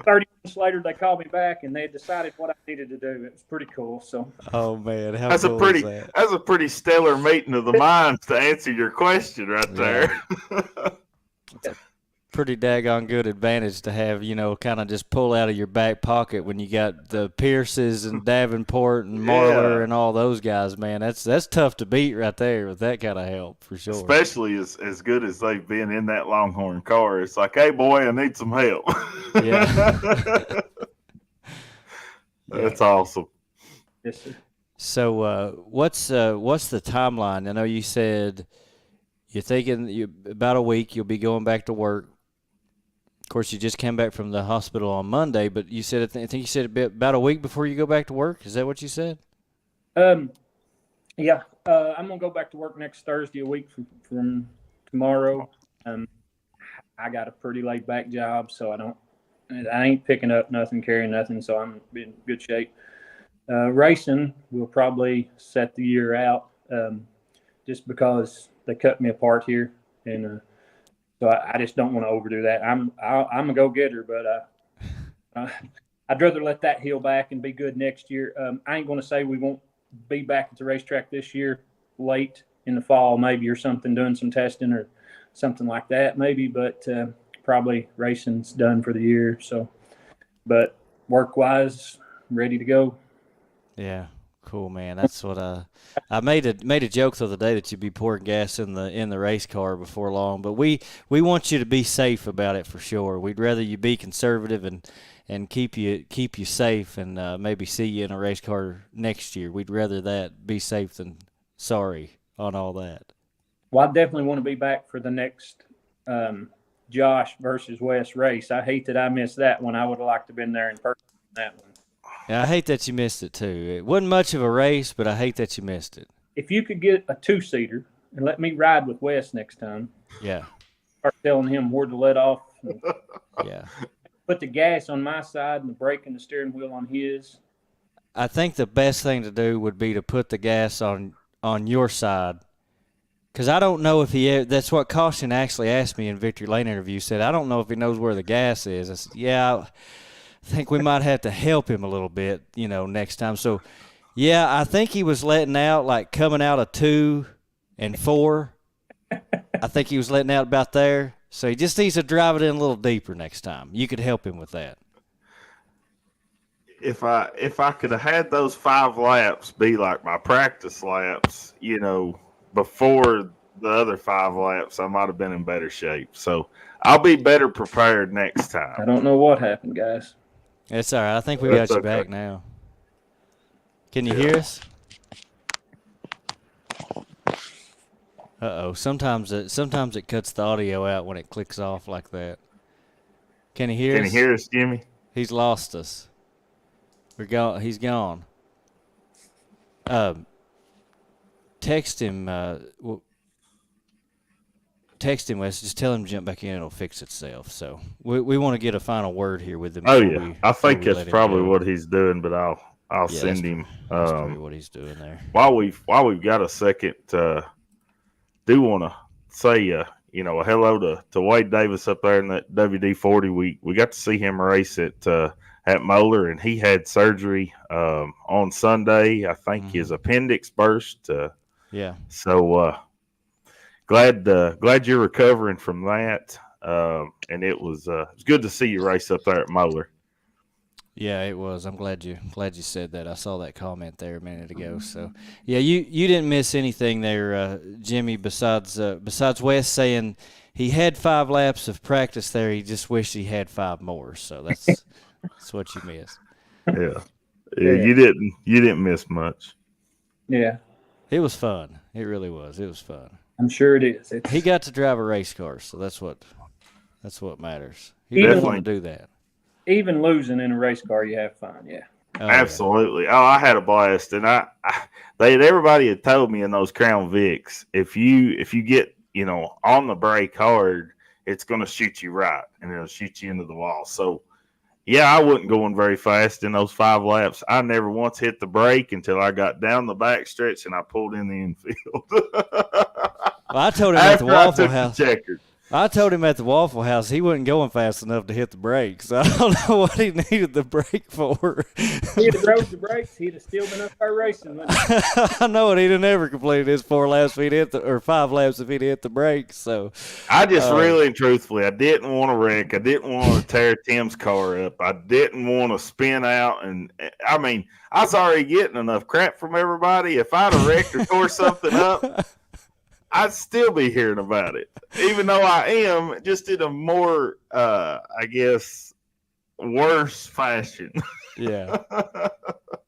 30 minutes later, they called me back and they had decided what I needed to do. It was pretty cool. So, Oh man, how That's cool is that? that's a pretty stellar meeting of the minds to answer your question right there. Pretty daggone good advantage to have, kind of just pull out of your back pocket when you got the Pierces and Davenport and Marler and all those guys, man. That's tough to beat right there with that kind of help, for sure. Especially as good as they've been in that Longhorn car. It's like, "Hey, boy, I need some help." Yeah. That's awesome. yes, sir. So what's the timeline? I know you said you're thinking about a week you'll be going back to work. Of course, you just came back from the hospital on Monday, but you said I think you said about a week before you go back to work. Is that what you said? Yeah. I'm gonna go back to work next Thursday, a week from tomorrow. I got a pretty laid back job, so I ain't picking up nothing, carrying nothing, so I'm in good shape. Racing will probably set the year out, just because they cut me apart here, and so I just don't want to overdo that. I'm a go-getter, but I'd rather let that heal back and be good next year. I ain't going to say we won't be back at the racetrack this year, late in the fall maybe, or something, doing some testing or something like that maybe, but probably racing's done for the year. So, but work-wise, ready to go. Yeah. Cool, man. That's what I made a joke the other day that you'd be pouring gas in the race car before long, but we want you to be safe about it for sure. We'd rather you be conservative and keep you safe, and maybe see you in a race car next year. We'd rather that be safe than sorry on all that. Well, I definitely want to be back for the next Josh versus Wes race. I hate that I missed that one. I would have liked to have been there in person on that one. Yeah, I hate that you missed it too. It wasn't much of a race, but I hate that you missed it. If you could get a 2-seater and let me ride with Wes next time, Yeah. start telling him where to let off. Yeah. Put the gas on my side and the brake and the steering wheel on his. I think the best thing to do would be to put the gas on your side, because I don't know if that's what Caution actually asked me in Victory Lane interview. Said, I don't know if he knows where the gas is. I said, yeah, I think we might have to help him a little bit, next time. So, yeah, I think he was letting out, like coming out of 2 and 4. I think he was letting out about there. So he just needs to drive it in a little deeper next time. You could help him with that. If I could have had those 5 laps be like my practice laps, before the other 5 laps, I might have been in better shape. So I'll be better prepared next time. I don't know what happened, guys. It's all right. I think we got you back now. Can you hear us? Uh-oh. Sometimes it cuts the audio out when it clicks off like that. Can you hear us? Can you hear us, Jimmy? He's lost us. He's gone. Text him. Text him, Wes. Just tell him to jump back in. It'll fix itself. So we want to get a final word here with him. Oh before yeah, I think before we that's let him probably go. what he's doing. But I'll Yeah, send that's- him. That's probably what he's doing there. While we've got a second, do want to say a hello to Wade Davis up there in that WD-40. We got to see him race at Moeller, and he had surgery on Sunday. I think his appendix burst. Yeah. So glad you're recovering from that. And it was good to see you race up there at Moeller. Yeah, it was. I'm glad you said that. I saw that comment there a minute ago. So, yeah, you didn't miss anything there, Jimmy. Besides Wes saying he had 5 laps of practice there, he just wished he had 5 more. So that's what you missed. Yeah, you didn't miss much. Yeah, It was fun. It really was. It was fun. I'm sure it is. He got to drive a race car, so that's what matters. He Even- really wanted to do that. Even losing in a race car, you have fun. Yeah. Oh, yeah. Absolutely. Oh, I had a blast, and everybody had told me in those Crown Vics, if you get on the brake hard, it's going to shoot you right, and it'll shoot you into the wall. So, yeah, I wasn't going very fast in those 5 laps. I never once hit the brake until I got down the back stretch and I pulled in the infield. Well, I told him at the After I Waffle took the House. checker. I told him at the Waffle House he wasn't going fast enough to hit the brakes. I don't know what he needed the brake for. He'd have rode the brakes. He'd have still been up there racing. wouldn't he? I know it. He'd have never completed his 4 laps if he'd hit or 5 laps if he'd hit the brakes. So I just really and truthfully, I didn't want to wreck. I didn't want to tear Tim's car up. I didn't want to spin out. And I mean, I was already getting enough crap from everybody. If I'd have wrecked or tore something up, I'd still be hearing about it. Even though I am, just in a more, I guess, worse fashion. yeah,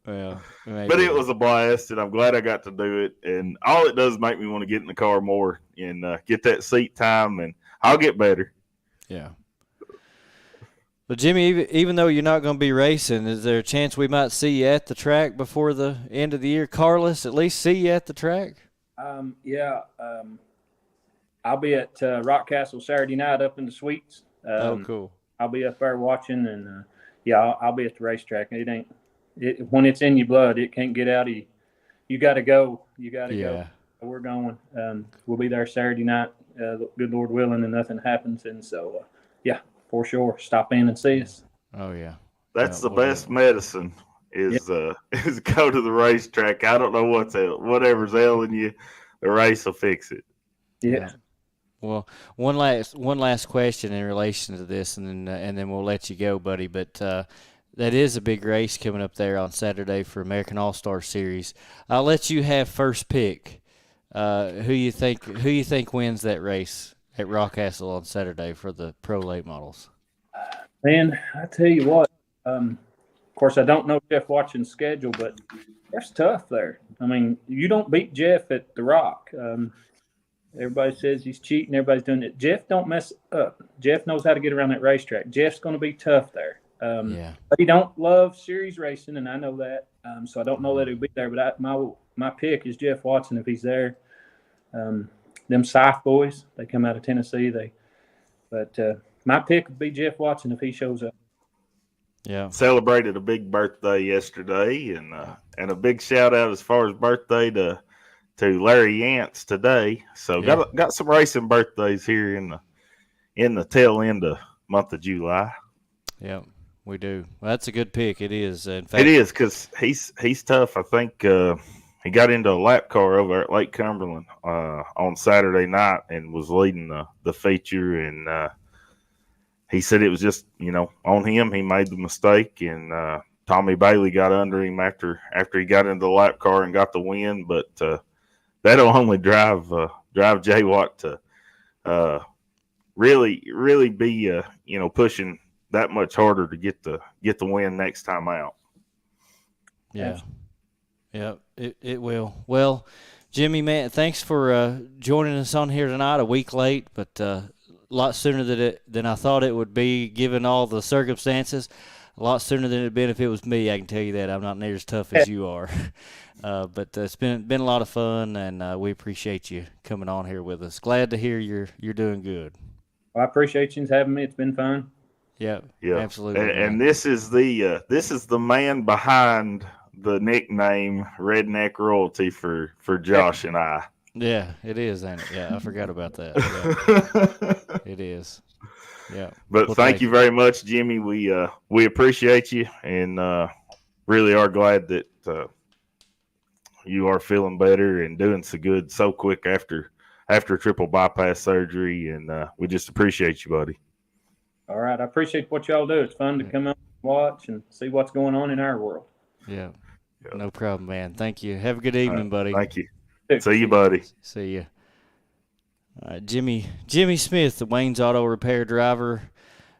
well, maybe. But it was a blast, and I'm glad I got to do it. And all it does is make me want to get in the car more and get that seat time, and I'll get better. Yeah. Well, Jimmy, even though you're not going to be racing, is there a chance we might see you at the track before the end of the year? Carlos, at least see you at the track? I'll be at Rock Castle Saturday night up in the suites. Cool. I'll be up there watching, and I'll be at the racetrack. When it's in your blood, it can't get out of you. You got to go. You got to go. We're going. We'll be there Saturday night. Good Lord willing, and nothing happens. And so, for sure, stop in and see us. Oh yeah. That's Yeah, the best medicine is go to the racetrack. I don't know whatever's ailing you, the race will fix it. Yeah. Well, one last question in relation to this, and then we'll let you go, buddy. But that is a big race coming up there on Saturday for American All-Star Series. I'll let you have first pick. Who you think wins that race at Rockcastle on Saturday for the Pro Late Models? Man, I tell you what. Of course, I don't know Jeff Watson's schedule, but that's tough there. I mean, you don't beat Jeff at the Rock. Everybody says he's cheating. Everybody's doing it. Jeff don't mess up. Jeff knows how to get around that racetrack. Jeff's going to be tough there. But he don't love series racing, and I know that. So I don't know that he'll be there. But my pick is Jeff Watson if he's there. Them Scythe boys, they come out of Tennessee. But my pick would be Jeff Watson if he shows up. Yeah. Celebrated a big birthday yesterday, and a big shout out as far as birthday to Larry Yance today. So got some racing birthdays here in the tail end of month of July. Yeah, we do. Well, that's a good pick. It is. In fact, It is because he's tough. I think he got into a lap car over at Lake Cumberland on Saturday night and was leading the feature. And he said it was just on him. He made the mistake, and Tommy Bailey got under him after he got into the lap car and got the win. But that'll only drive Jay Watt to really be pushing that much harder to get the win next time out. Yeah. Yeah, it will. Well, Jimmy, man, thanks for joining us on here tonight. A week late, but a lot sooner than I thought it would be, given all the circumstances. A lot sooner than it'd been if it was me. I can tell you that. I'm not near as tough as you are. But it's been a lot of fun, and we appreciate you coming on here with us. Glad to hear you're doing good. I appreciate you having me. It's been fun. Yeah, Yeah, absolutely. And this is the man behind the nickname Redneck Royalty for Josh and I. Yeah, it is, ain't it? Yeah, I forgot about that. Yeah, it is. Yeah. But Well, thank you very much, Jimmy. We appreciate you, and really are glad that you are feeling better and doing so good so quick after triple bypass surgery, and we just appreciate you, buddy. All right. I appreciate what y'all do. It's fun to come out and watch and see what's going on in our world. Yeah. No problem, man. Thank you. Have a good evening, buddy. Thank you. See you, buddy. See you. All right, Jimmy Smith, the Wayne's Auto Repair Driver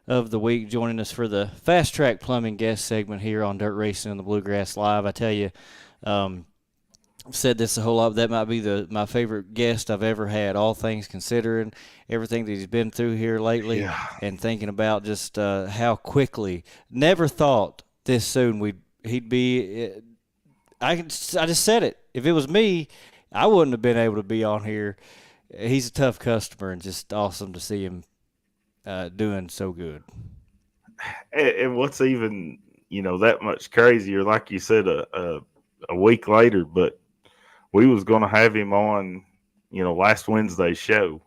of the Week, joining us for the Fast Track Plumbing guest segment here on Dirt Racing and the Bluegrass Live. I tell you, I've said this a whole lot. That might be my favorite guest I've ever had, all things considering, everything that he's been through here lately, and thinking about just how quickly. Never thought this soon he'd be. I just said it. If it was me, I wouldn't have been able to be on here. He's a tough customer, and just awesome to see him doing so good. And what's even that much crazier, like you said, a week later, but we was going to have him on, last Wednesday's show.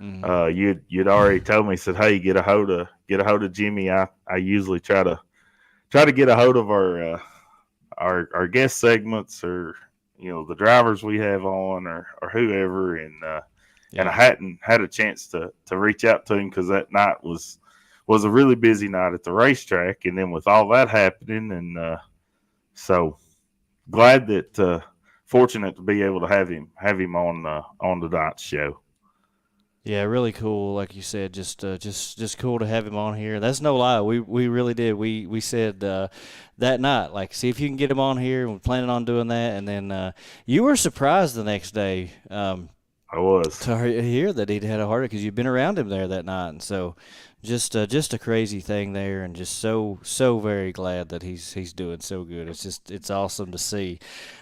Mm-hmm. You'd already told me, said, hey, get a hold of Jimmy. I usually try to get a hold of our guest segments, or the drivers we have on, or whoever, and I hadn't had a chance to reach out to him because that night was a really busy night at the racetrack, and then with all that happening, and so glad that fortunate to be able to have him on tonight's show. Yeah, really cool. Like you said, just cool to have him on here. That's no lie. We really did. We said that night, like, see if you can get him on here. And we're planning on doing that. And then you were surprised the next day. I was to hear that he'd had a heart attack because you've been around him there that night, and so just a crazy thing there, and just so very glad that he's doing so good. It's awesome to see.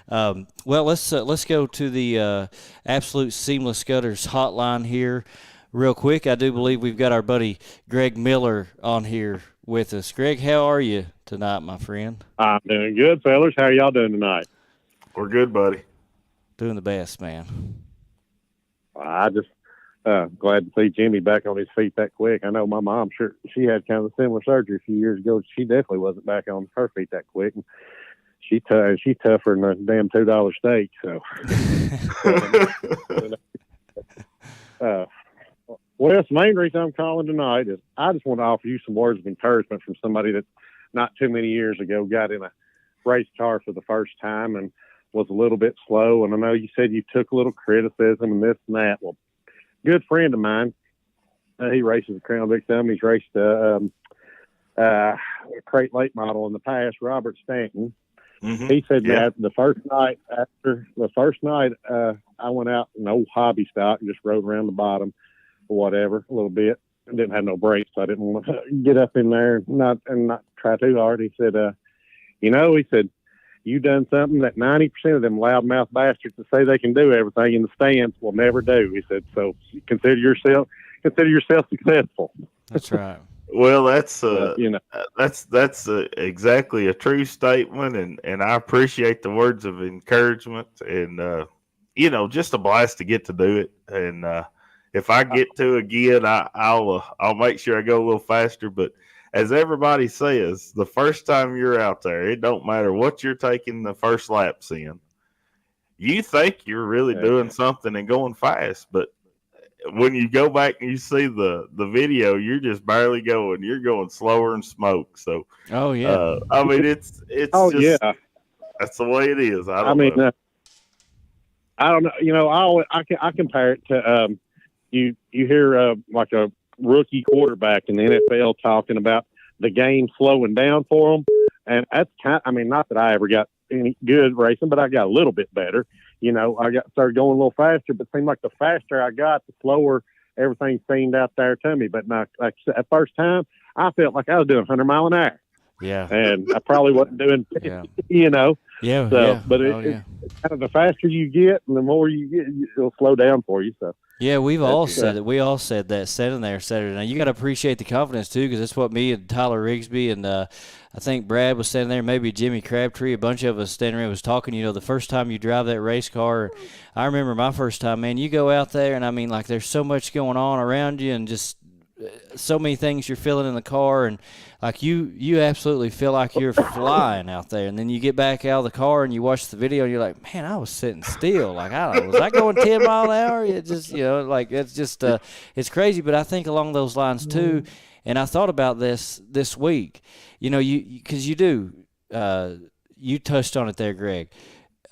Well, let's go to the Absolute Seamless Gutters hotline here real quick. I do believe we've got our buddy Greg Miller on here with us. Greg, how are you tonight, my friend? I'm doing good, fellas. How are y'all doing tonight? We're good, buddy. Doing the best, man. I just glad to see Jimmy back on his feet that quick. I know my mom, sure, she had kind of a similar surgery a few years ago. She definitely wasn't back on her feet that quick. And she tougher than a damn $2 steak. So, well, the main reason I'm calling tonight is I just want to offer you some words of encouragement from somebody that not too many years ago got in a race car for the first time and was a little bit slow. And I know you said you took a little criticism and this and that. Well, good friend of mine, he races a Crown Vic Thumb. He's raced a crate late model in the past, Robert Stanton. Mm-hmm. He said that the first night I went out in old hobby stock and just rode around the bottom or whatever a little bit. I didn't have no brakes, so I didn't want to get up in there and not try too hard. He said, he said, you done something that 90% of them loudmouth bastards that say they can do everything in the stands will never do. He said, so consider yourself successful. That's right. Well, that's exactly a true statement, and I appreciate the words of encouragement, and just a blast to get to do it. And if I get to again, I'll make sure I go a little faster. But as everybody says, the first time you're out there, it don't matter what you're taking the first laps in. You think you're really doing something and going fast, but when you go back and you see the video, you're just barely going. You're going slower than smoke. So, I mean, it's that's the way it is. I don't know. I don't know. I compare it to you hear like a rookie quarterback in the NFL talking about the game slowing down for them, and that's not that I ever got any good racing, but I got a little bit better. I started going a little faster, but it seemed like the faster I got, the slower everything seemed out there to me. But not like that first time, I felt like I was doing 100 mile an hour. Yeah. And I probably wasn't doing 50, Yeah. you know. Yeah. So, Yeah. but Oh, it's kind of the faster you get and the more you get, it'll slow down for you. So. Yeah, we've all That's, said it. We all said that sitting there Saturday. Now you got to appreciate the confidence too, because that's what me and Tyler Rigsby and I think Brad was standing there, maybe Jimmy Crabtree, a bunch of us standing there was talking. You know, the first time you drive that race car, I remember my first time. Man, you go out there and I mean, like there's so much going on around you and just so many things you're feeling in the car, and like you absolutely feel like you're flying out there. And then you get back out of the car and you watch the video and you're like, man, I was sitting still. Like, I don't know, was I going 10 mile an hour? It just, you know, like it's just it's crazy. But I think along those lines too, and I thought about this week, you know, because you do you touched on it there, Greg.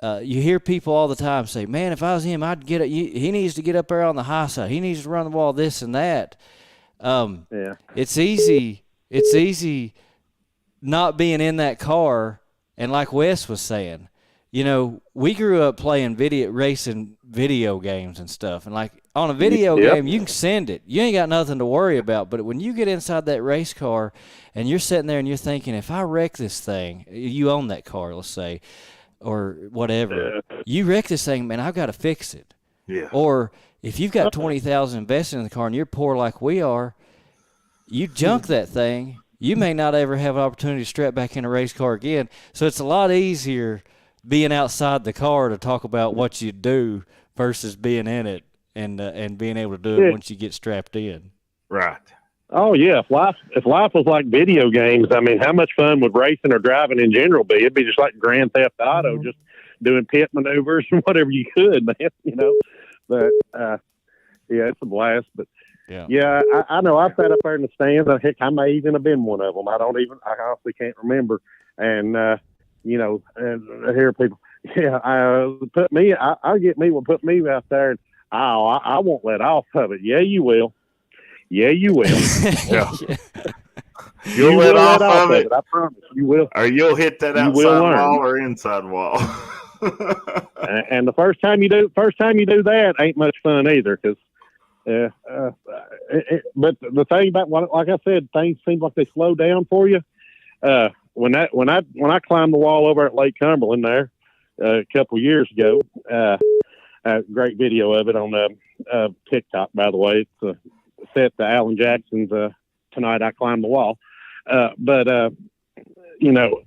You hear people all the time say, man, if I was him, I'd get it. He needs to get up there on the high side. He needs to run the wall, this and that. Yeah. It's easy not being in that car. And like Wes was saying, you know, we grew up playing racing video games and stuff. And like on a video game, you can send it. You ain't got nothing to worry about. But when you get inside that race car and you're sitting there and you're thinking, if I wreck this thing, you own that car, let's say, or whatever, you wreck this thing, man, I've got to fix it. Yeah. Or if you've got $20,000 invested in the car and you're poor like we are, you junk that thing, you may not ever have an opportunity to strap back in a race car again. So it's a lot easier being outside the car to talk about what you do versus being in it and being able to do it once you get strapped in. Right. Oh yeah, if life was like video games, I mean, how much fun would racing or driving in general be? It'd be just like Grand Theft Auto, just doing pit maneuvers and whatever you could, man. You know, but yeah, it's a blast. But yeah, I know I sat up there in the stands. Heck, I may even have been one of them. I honestly can't remember. And you know, and I hear people, put me out there, and I won't let off of it. Yeah, you will. Yeah, you will. Yeah. You'll let off of it. I promise you will. Or you'll hit that outside wall or inside wall. And the first time you do that, ain't much fun either. Because, but the thing about, like I said, things seem like they slow down for you. When I climbed the wall over at Lake Cumberland there a couple years ago, great video of it on TikTok, by the way. It's set to Alan Jackson's Tonight I Climbed the Wall. But you know,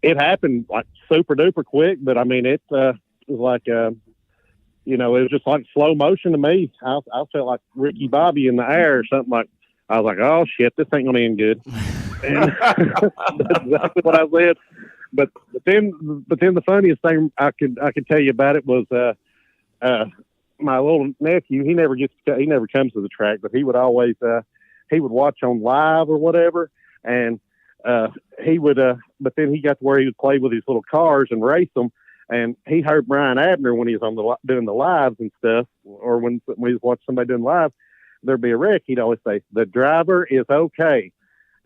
it happened like super duper quick, but I mean, it was like, you know, it was just like slow motion to me. I felt like Ricky Bobby in the air or something. Like, I was like, oh shit, this ain't gonna end good. And that's exactly what I said. But then the funniest thing I could tell you about it was, my little nephew, he never comes to the track, but he would always, he would watch on live or whatever. And, he would, but then he got to where he would play with his little cars and race them. And he heard Brian Abner when he was doing the lives and stuff, or when he was watching somebody doing live, there'd be a wreck. He'd always say, the driver is okay.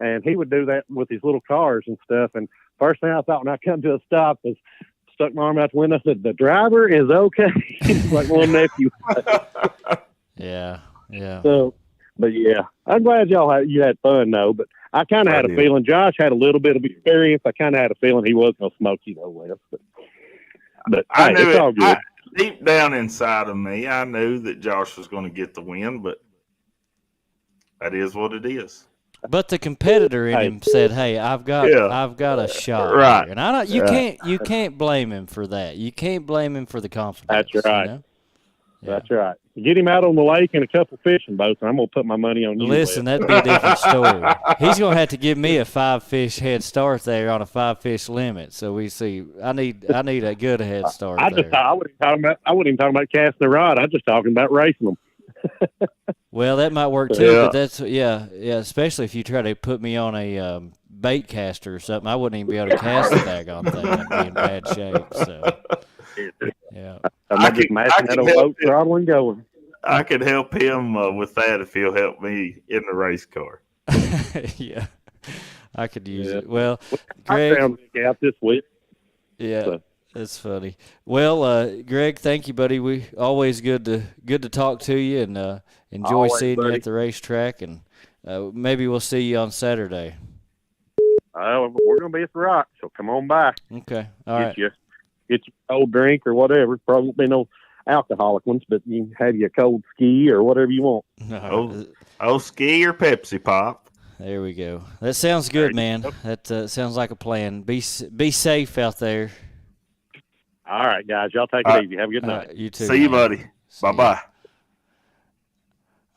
And he would do that with his little cars and stuff. And first thing I thought when I come to a stop was, stuck my arm out the window, said, the driver is okay. Like my little nephew. Yeah. So, but yeah, I'm glad you had fun though. But I kind of had a feeling Josh had a little bit of experience. I kind of had a feeling he was going to smoke you no less. But I knew it's all good. Deep down inside of me, I knew that Josh was going to get the win, but that is what it is. But the competitor in him said, "Hey, I've got a shot." Right. Here. And you can't blame him for that. You can't blame him for the confidence. That's right. You know? That's right. Get him out on the lake in a couple fishing boats, and I'm going to put my money on you. Listen, that'd be a different story. He's going to have to give me a 5-fish head start there on a 5-fish limit. So we see. I need a good head start. I wasn't even talking about casting the rod. I'm just talking about racing them. Well, that might work too, but that's especially if you try to put me on a bait caster or something. I wouldn't even be able to cast the daggone thing. I'd be in bad shape. So, yeah. I could imagine that old boat throttling going. I could help him with that if he'll help me in the race car. Yeah, I could use it. Well, Greg, I found out this week. Yeah. So. That's funny. Well, Greg, thank you, buddy. We always good to talk to you and enjoy seeing you at the racetrack, and maybe we'll see you on Saturday. We're going to be at the Rock, so come on by. Okay. All right. Get you a cold drink or whatever. Probably won't be no alcoholic ones, but you can have you a cold ski or whatever you want. Ski or Pepsi Pop. There we go. That sounds good, man. That sounds like a plan. Be safe out there. All right, guys. Y'all take it easy. Have a good night. You too. See you, buddy. Bye-bye.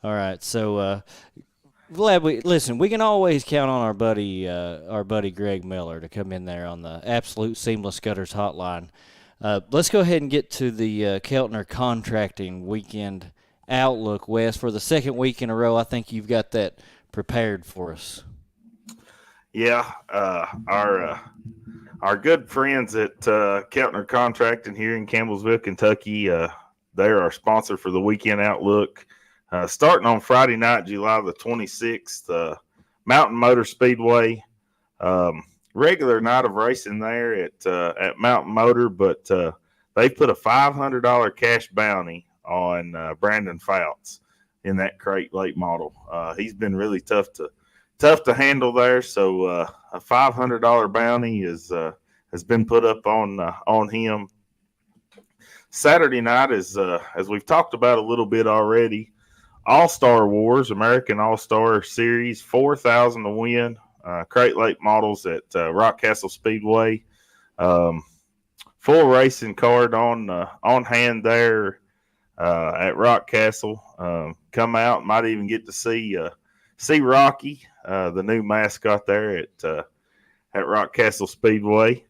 All right. So, glad we can always count on our buddy Greg Miller to come in there on the Absolute Seamless Gutters hotline. Let's go ahead and get to the Keltner Contracting Weekend Outlook, Wes. For the second week in a row, I think you've got that prepared for us. Yeah, our good friends at Keltner Contracting here in Campbellsville, Kentucky, they're our sponsor for the Weekend Outlook. Starting on Friday night, July the 26th, Mountain Motor Speedway. Regular night of racing there at Mountain Motor, but they put a $500 cash bounty on Brandon Fouts in that crate late model. He's been really tough to handle there, so a $500 bounty has been put up on him. Saturday night is as we've talked about a little bit already. All-Star Wars, American All-Star Series, 4,000 to win. Crate late models at Rock Castle Speedway. Full racing card on hand there at Rock Castle. Come out, might even get to see Rocky, the new mascot there at Rock Castle Speedway.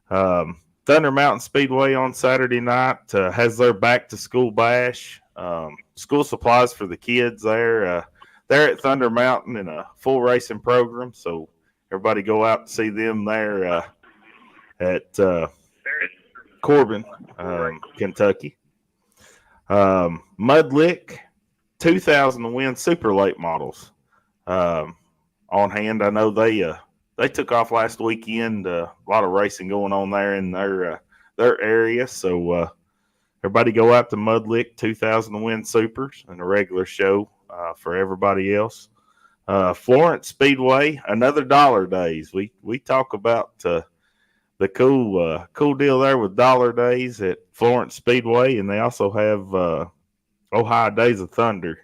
Thunder Mountain Speedway on Saturday night has their back to school bash. School supplies for the kids there. They're at Thunder Mountain in a full racing program, so everybody go out and see them there at Corbin, Kentucky. Mudlick, 2,000 to win super late models on hand. I know they took off last weekend. A lot of racing going on there in their area, so everybody go out to Mudlick, 2,000 to win supers and a regular show for everybody else. Florence Speedway, another Dollar Days. We talk about the cool deal there with Dollar Days at Florence Speedway, and they also have Ohio Days of Thunder.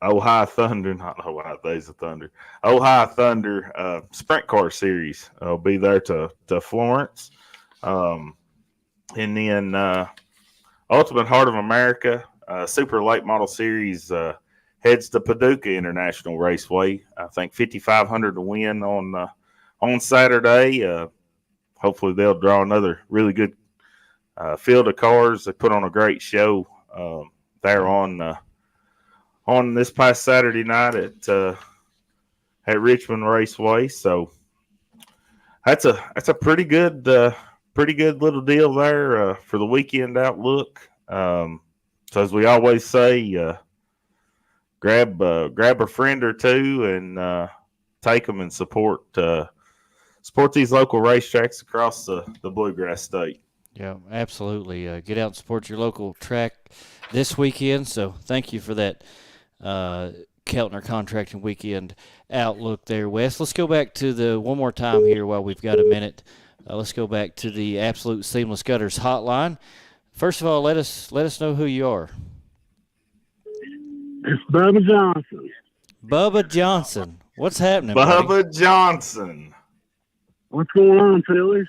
Ohio Thunder, not Ohio Days of Thunder. Ohio Thunder Sprint Car Series will be there to Florence. And then Ultimate Heart of America Super Late Model Series heads to Paducah International Raceway. I think 5,500 to win on Saturday. Hopefully they'll draw another really good field of cars. They put on a great show there on this past Saturday night at Richmond Raceway. So that's a pretty good little deal there for the Weekend Outlook. So as we always say, grab a friend or two and take them and support these local racetracks across the Bluegrass State. Yeah, absolutely. Get out and support your local track this weekend. So thank you for that Keltner Contracting Weekend Outlook there, Wes. Let's go back to one more time here while we've got a minute. Let's go back to the Absolute Seamless Gutters hotline. First of all, let us know who you are. It's Bubba Johnson. Bubba Johnson. What's happening, Bubba buddy? Johnson. What's going on, fellas?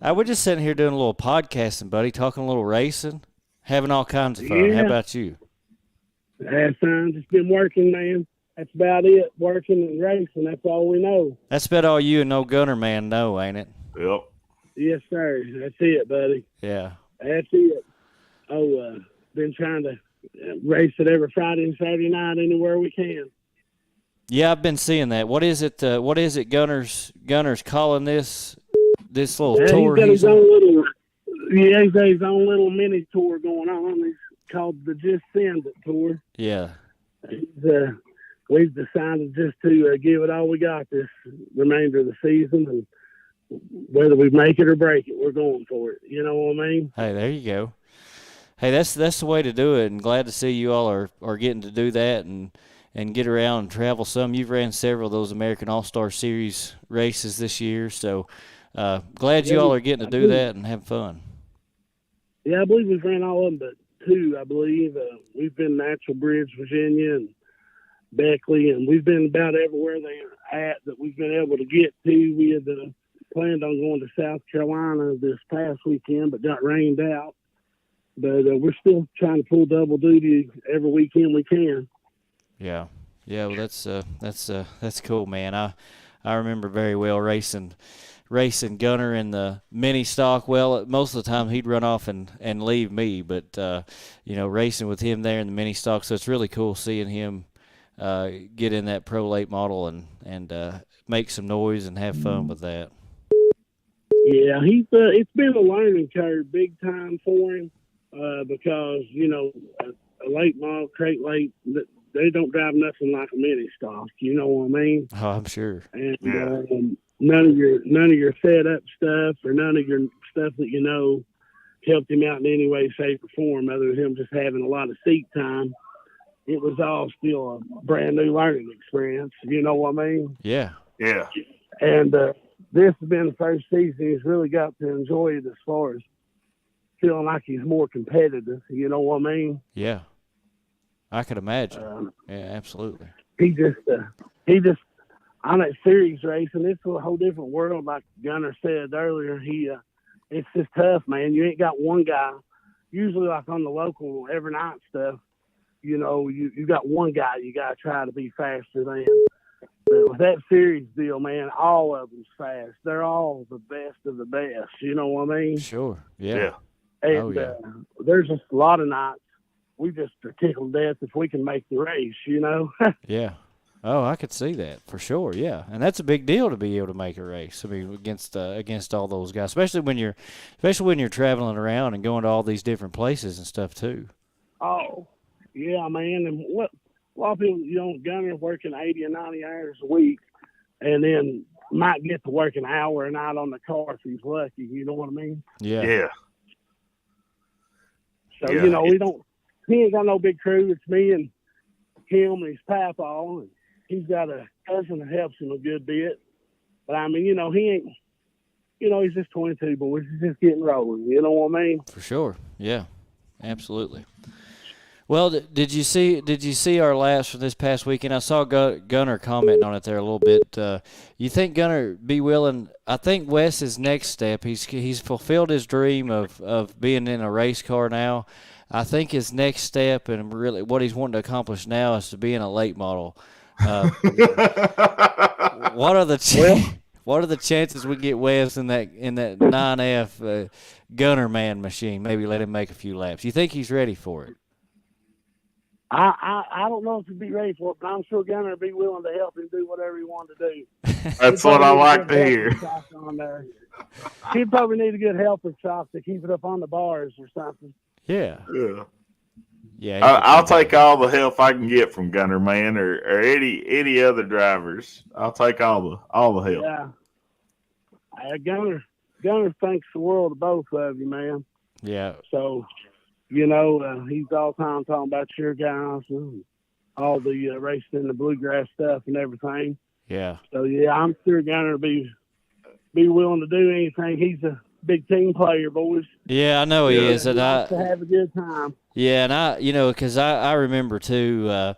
We're just sitting here doing a little podcasting, buddy, talking a little racing, having all kinds of fun. Yeah. How about you? That's fine. Just been working, man. That's about it. Working and racing. That's all we know. That's about all you and no Gunner Man know, ain't it? Yep. Yes, sir. That's it, buddy. Yeah. That's it. Been trying to race it every Friday and Saturday night anywhere we can. Yeah, I've been seeing that. What is it? Gunner's calling this little tour? He's got his own little mini tour going on. It's called the Just Send It tour. Yeah. We've decided just to give it all we got this remainder of the season, and whether we make it or break it, we're going for it. You know what I mean? Hey, there you go. Hey, that's the way to do it, and glad to see you all are getting to do that and and get around and travel some. You've ran several of those American All-Star Series races this year, so glad you all are getting to do that and have fun. Yeah, I believe we've ran all of them but 2, I believe. We've been Natural Bridge, Virginia, and Beckley, and we've been about everywhere they're at that we've been able to get to. We had planned on going to South Carolina this past weekend, but got rained out. But we're still trying to pull double duty every weekend we can. Yeah. Well, that's cool, man. I remember very well racing Gunner in the mini stock. Well, most of the time he'd run off and leave me, but racing with him there in the mini stock. So it's really cool seeing him get in that Pro Late model and make some noise and have fun with that. Yeah, it's been a learning curve big time for him because a late model, crate late, they don't drive nothing like a mini stock. You know what I mean? Oh, I'm sure. And none of your setup stuff or none of your stuff that helped him out in any way, shape, or form, other than him just having a lot of seat time. It was all still a brand new learning experience. You know what I mean? Yeah. Yeah. And this has been the first season he's really got to enjoy it as far as feeling like he's more competitive. You know what I mean? Yeah. I could imagine. Yeah, absolutely. He just on that series racing, it's a whole different world. Like Gunner said earlier, it's just tough, man. You ain't got one guy. Usually, like on the local every night stuff, you got one guy you got to try to be faster than. But with that series deal, man, all of them's fast. They're all the best of the best. You know what I mean? Sure. Yeah. And there's just a lot of nights we just are tickled to death if we can make the race. Yeah. Oh, I could see that for sure. Yeah, and that's a big deal to be able to make a race. I mean, against all those guys, especially when you're traveling around and going to all these different places and stuff too. Oh, yeah, man. And a lot of people, Gunner working 80 or 90 hours a week, and then might get to work an hour a night on the car if he's lucky. You know what I mean? Yeah. Yeah. So he ain't got no big crew. It's me and him and his papa, and he's got a cousin that helps him a good bit. But I mean, he ain't, he's just 22 boys. He's just getting rolling. You know what I mean? For sure. Yeah, absolutely. Well, did you see our laps from this past weekend? I saw Gunner commenting on it there a little bit. You think Gunner be willing? I think Wes's next step. He's fulfilled his dream of being in a race car now. I think his next step and really what he's wanting to accomplish now is to be in a late model. What are the chances we get Wes in that 9F Gunner man machine? Maybe let him make a few laps. You think he's ready for it? I don't know if he'd be ready for it, but I'm sure Gunner would be willing to help him do whatever he wanted to do. That's what I like to hear. He'd probably need a good helper shop to keep it up on the bars or something. Yeah. Yeah. I'll take all the help I can get from Gunner, man, or any other drivers. I'll take all the help. Yeah. Gunner thinks the world of both of you, man. Yeah. So, he's all the time talking about your guys and all the racing and the bluegrass stuff and everything. Yeah. So yeah, I'm sure Gunner will be willing to do anything. He's a big team player, boys. Yeah, I know he is. And to have a good time. Yeah, and because I remember too,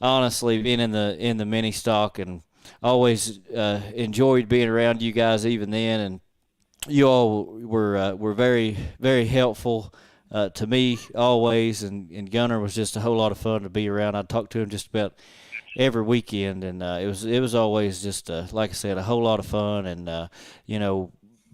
honestly, being in the mini stock and always enjoyed being around you guys even then, and you all were very, very helpful to me always, and Gunner was just a whole lot of fun to be around. I talked to him just about every weekend, and it was always just like I said, a whole lot of fun. And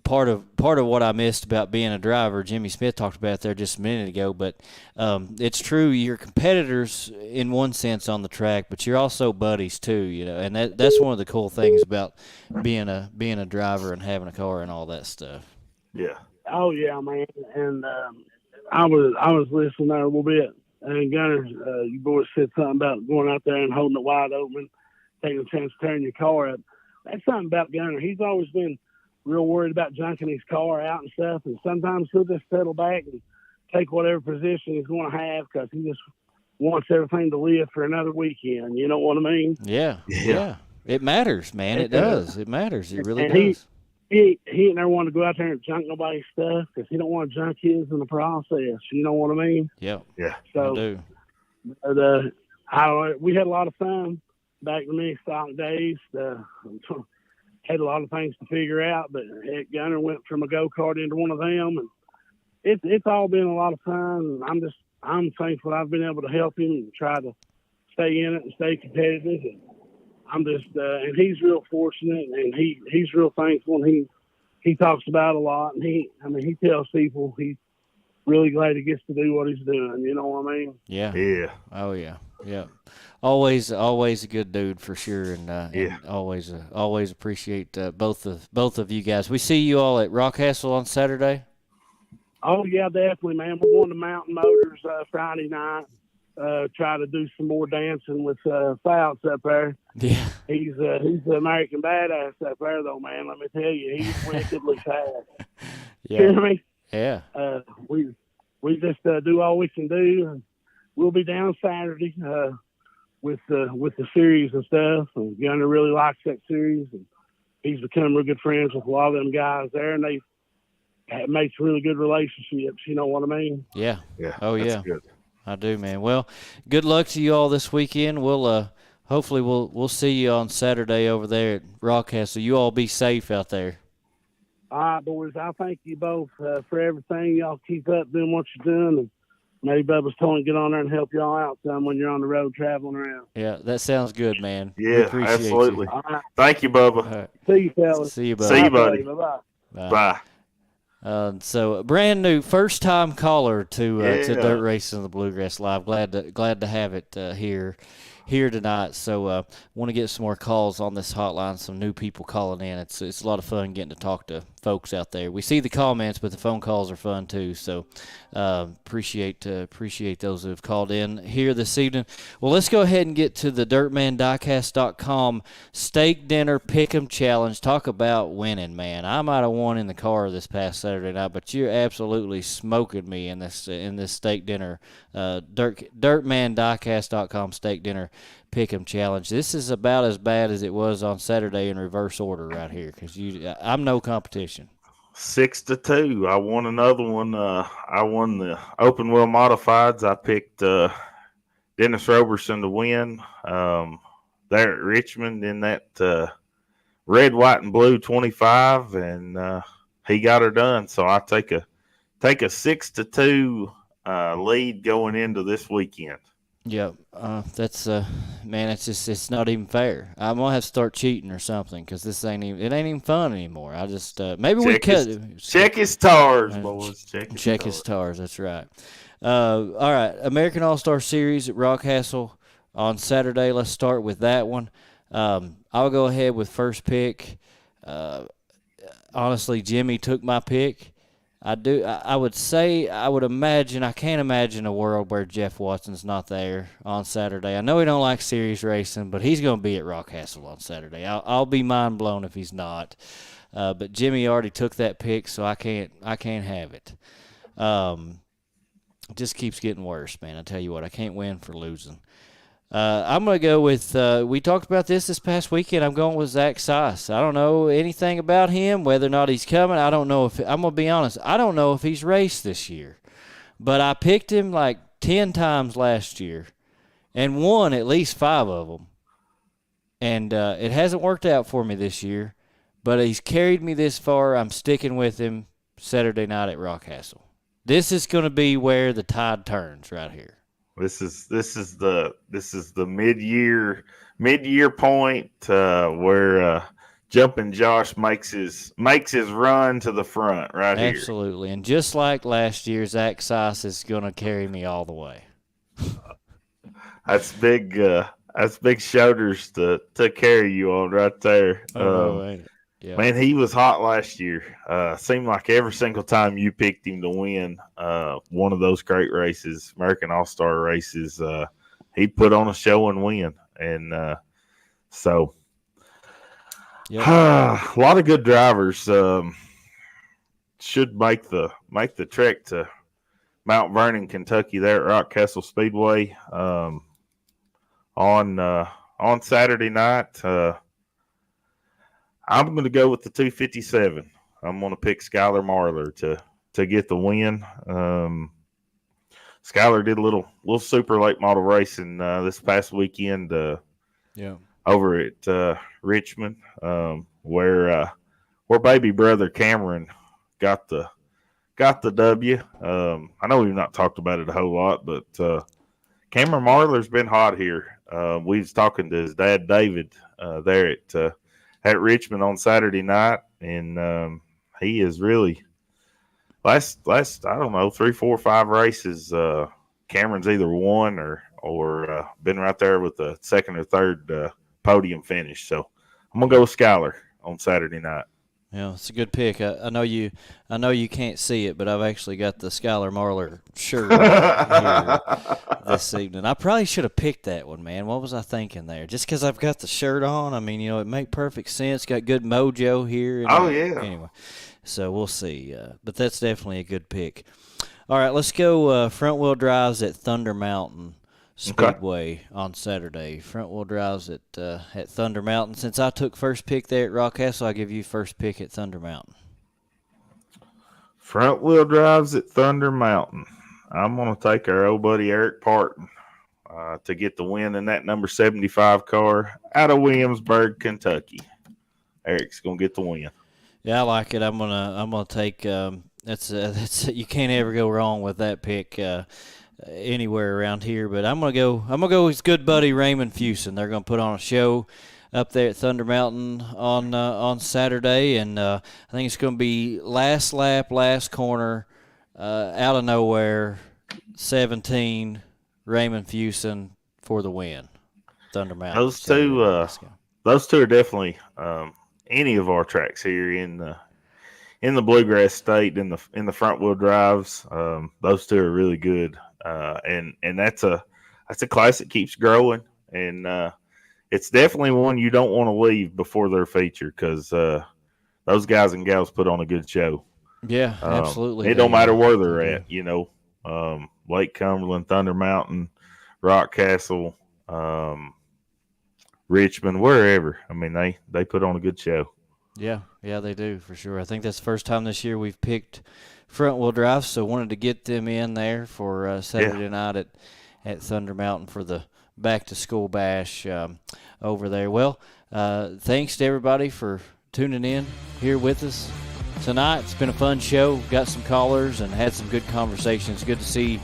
part of what I missed about being a driver, Jimmy Smith talked about it there just a minute ago, but it's true, you're competitors in one sense on the track, but you're also buddies too, and that's one of the cool things about being a driver and having a car and all that stuff. Yeah. Oh yeah, man. And I was listening there a little bit, and Gunner, you boys said something about going out there and holding it wide open, taking a chance to turn your car up. That's something about Gunner. He's always been real worried about junking his car out and stuff, and sometimes he'll just settle back and take whatever position he's going to have because he just wants everything to live for another weekend. You know what I mean? Yeah. It matters, man. It does. It matters. It really And does. He ain't never want to go out there and junk nobody's stuff because he don't want to junk his in the process. You know what I mean? Yeah. So I do. We had a lot of fun back in the mini stock days. Had a lot of things to figure out, but Gunner went from a go-kart into one of them, and it's all been a lot of fun. And I'm thankful I've been able to help him and try to stay in it and stay competitive. And I'm just, and he's real fortunate, and he's real thankful, and he talks about it a lot, and he tells people he's really glad he gets to do what he's doing. You know what I mean? Yeah. Oh yeah. Always a good dude for sure, and always appreciate both of you guys. We see you all at Rockcastle on Saturday. Oh yeah, definitely, man. We're going to Mountain Motors Friday night. Try to do some more dancing with Fouts up there. Yeah, he's the American badass up there, though, man. Let me tell you, he's wickedly fast. Yeah. Hear me? Yeah. We just do all we can do, and we'll be down Saturday with the series and stuff. And Gunner really likes that series, and he's become real good friends with a lot of them guys there, and they've made some really good relationships. You know what I mean? Yeah. Oh yeah. Good. I do, man. Well, good luck to you all this weekend. We'll hopefully we'll see you on Saturday over there at Rockcastle. You all be safe out there. All right, boys. I thank you both for everything. Y'all keep up doing what you're doing, and maybe Bubba's told get on there and help y'all out some when you're on the road traveling around. Yeah, that sounds good, man. Yeah, absolutely. Thank you, Bubba. Right. See you, fellas. See you, Bubba. See you, buddy. Bye-bye. Bye. So brand new first time caller to Dirt Racing of the Bluegrass Live. Glad to have it here tonight. So want to get some more calls on this hotline. Some new people calling in. It's a lot of fun getting to talk to folks out there. We see the comments, but the phone calls are fun too. So appreciate those who have called in here this evening. Well, let's go ahead and get to the DirtmanDiecast.com Steak Dinner Pick'em Challenge. Talk about winning, man. I might have won in the car this past Saturday night, but you're absolutely smoking me in this steak dinner. DirtmanDiecast.com Steak Dinner Pick'em Challenge. This is about as bad as it was on Saturday in reverse order right here, because I'm no competition. 6-2. I won another one. I won the open wheel modifieds. I picked Dennis Roberson to win there at Richmond in that red, white, and blue 25, and he got her done. So I take a 6-2 lead going into this weekend. Yeah, that's man. It's not even fair. I'm gonna have to start cheating or something, because it ain't even fun anymore. I just maybe we could check his tars, boys. Check his tars. That's right. All right, American All-Star Series at Rockcastle on Saturday. Let's start with that one. I'll go ahead with first pick. Honestly, Jimmy took my pick. I would imagine, I can't imagine a world where Jeff Watson's not there on Saturday. I know he don't like series racing, but he's going to be at Rockcastle on Saturday. I'll be mind blown if he's not. But Jimmy already took that pick, so I can't have it. It just keeps getting worse, man. I tell you what, I can't win for losing. I'm going to go with, we talked about this past weekend. I'm going with Zach Seiss. I don't know anything about him, whether or not he's coming. I don't know I'm going to be honest, I don't know if he's raced this year. But I picked him like 10 times last year and won at least 5 of them. And it hasn't worked out for me this year, but he's carried me this far. I'm sticking with him Saturday night at Rockcastle. This is going to be where the tide turns right here. This is the mid-year point where Jumpin' Josh makes his run to the front right here. Absolutely, and just like last year, Zach Seiss is going to carry me all the way. That's big. That's big shoulders to carry you on right there. Yeah. Man, he was hot last year. Seemed like every single time you picked him to win one of those great races, American All-Star races, he'd put on a show and win. And so a lot of good drivers should make the trek to Mount Vernon, Kentucky, there at Rock Castle Speedway on Saturday night. I'm going to go with the 257. I'm going to pick Skylar Marlar to get the win. Skylar did a little super late model racing this past weekend over at Richmond, where baby brother Cameron got the W. I know we've not talked about it a whole lot, but Cameron Marlar's been hot here. We was talking to his dad David there at Richmond on Saturday night, and he is really last I don't know 3, 4, 5 races. Cameron's either won or been right there with the second or third podium finish. So I'm gonna go with Skylar on Saturday night. Yeah, it's a good pick. I know you can't see it, but I've actually got the Skylar Marlar shirt here this evening. I probably should have picked that one, man. What was I thinking there? Just because I've got the shirt on, I mean, it make perfect sense. Got good mojo here. Yeah. Anyway, so we'll see. But that's definitely a good pick. All right, let's go front wheel drives at Thunder Mountain Speedway on Saturday. Front wheel drives at Thunder Mountain. Since I took first pick there at Rock Castle, I'll give you first pick at Thunder Mountain. Front wheel drives at Thunder Mountain. I'm going to take our old buddy Eric Parton to get the win in that number 75 car out of Williamsburg, Kentucky. Eric's going to get the win. Yeah, I like it. I'm gonna take. That's you can't ever go wrong with that pick. Anywhere around here, but I'm gonna go with his good buddy Raymond Fuson. They're gonna put on a show up there at Thunder Mountain on Saturday, and I think it's gonna be last lap, last corner, out of nowhere, 17, Raymond Fuson for the win. Thunder Mountain. Those two are definitely any of our tracks here in the Bluegrass State in the front wheel drives. Those two are really good. And that's a class that keeps growing, and it's definitely one you don't want to leave before their feature, because those guys and gals put on a good show. Yeah, absolutely. It don't matter where they're at, Lake Cumberland, Thunder Mountain, Rock Castle, Richmond, wherever. I mean, they put on a good show. Yeah, they do for sure. I think that's the first time this year we've picked front-wheel drive, so wanted to get them in there for Saturday night at Thunder Mountain for the back-to-school bash over there. Well, thanks to everybody for tuning in here with us tonight. It's been a fun show. Got some callers and had some good conversations. Good to see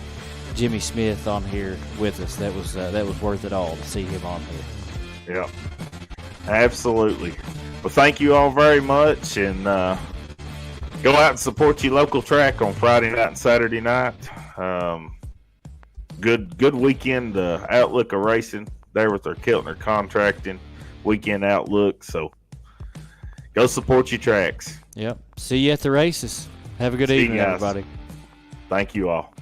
Jimmy Smith on here with us. That was worth it all to see him on here. Yeah, absolutely. Well, thank you all very much, and go out and support your local track on Friday night and Saturday night. Good weekend outlook of racing there with our Keltner Contracting weekend outlook. So go support your tracks. Yep. See you at the races. Have a good evening, everybody. Thank you all.